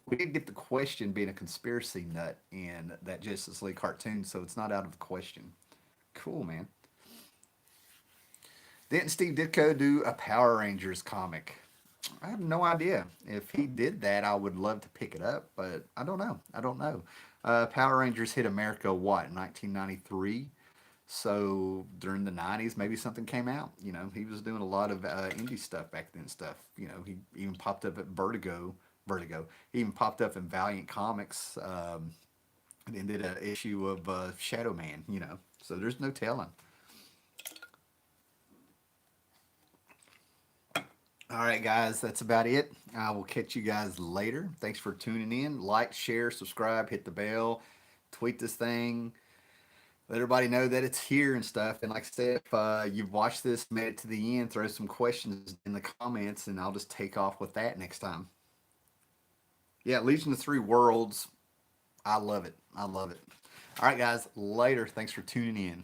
We did get the Question being a conspiracy nut in that Justice League cartoon, so it's not out of the question. Cool, man. Didn't Steve Ditko do a Power Rangers comic? I have no idea. If he did that, I would love to pick it up, but I don't know. I don't know. Power Rangers hit America what, 1993? So during the 90s, maybe something came out. He was doing a lot of indie stuff back then. Stuff. He even popped up at Vertigo. Vertigo. He even popped up in Valiant Comics and did an issue of Shadow Man. So there's no telling. All right, guys, that's about it. I will catch you guys later. Thanks for tuning in. Like, share, subscribe, hit the bell, tweet this thing. let everybody know that it's here and stuff. And like I said, if you've watched this, made it to the end, throw some questions in the comments, and I'll just take off with that next time. Yeah, Legion of Three Worlds. I love it. I love it. All right, guys. Later. Thanks for tuning in.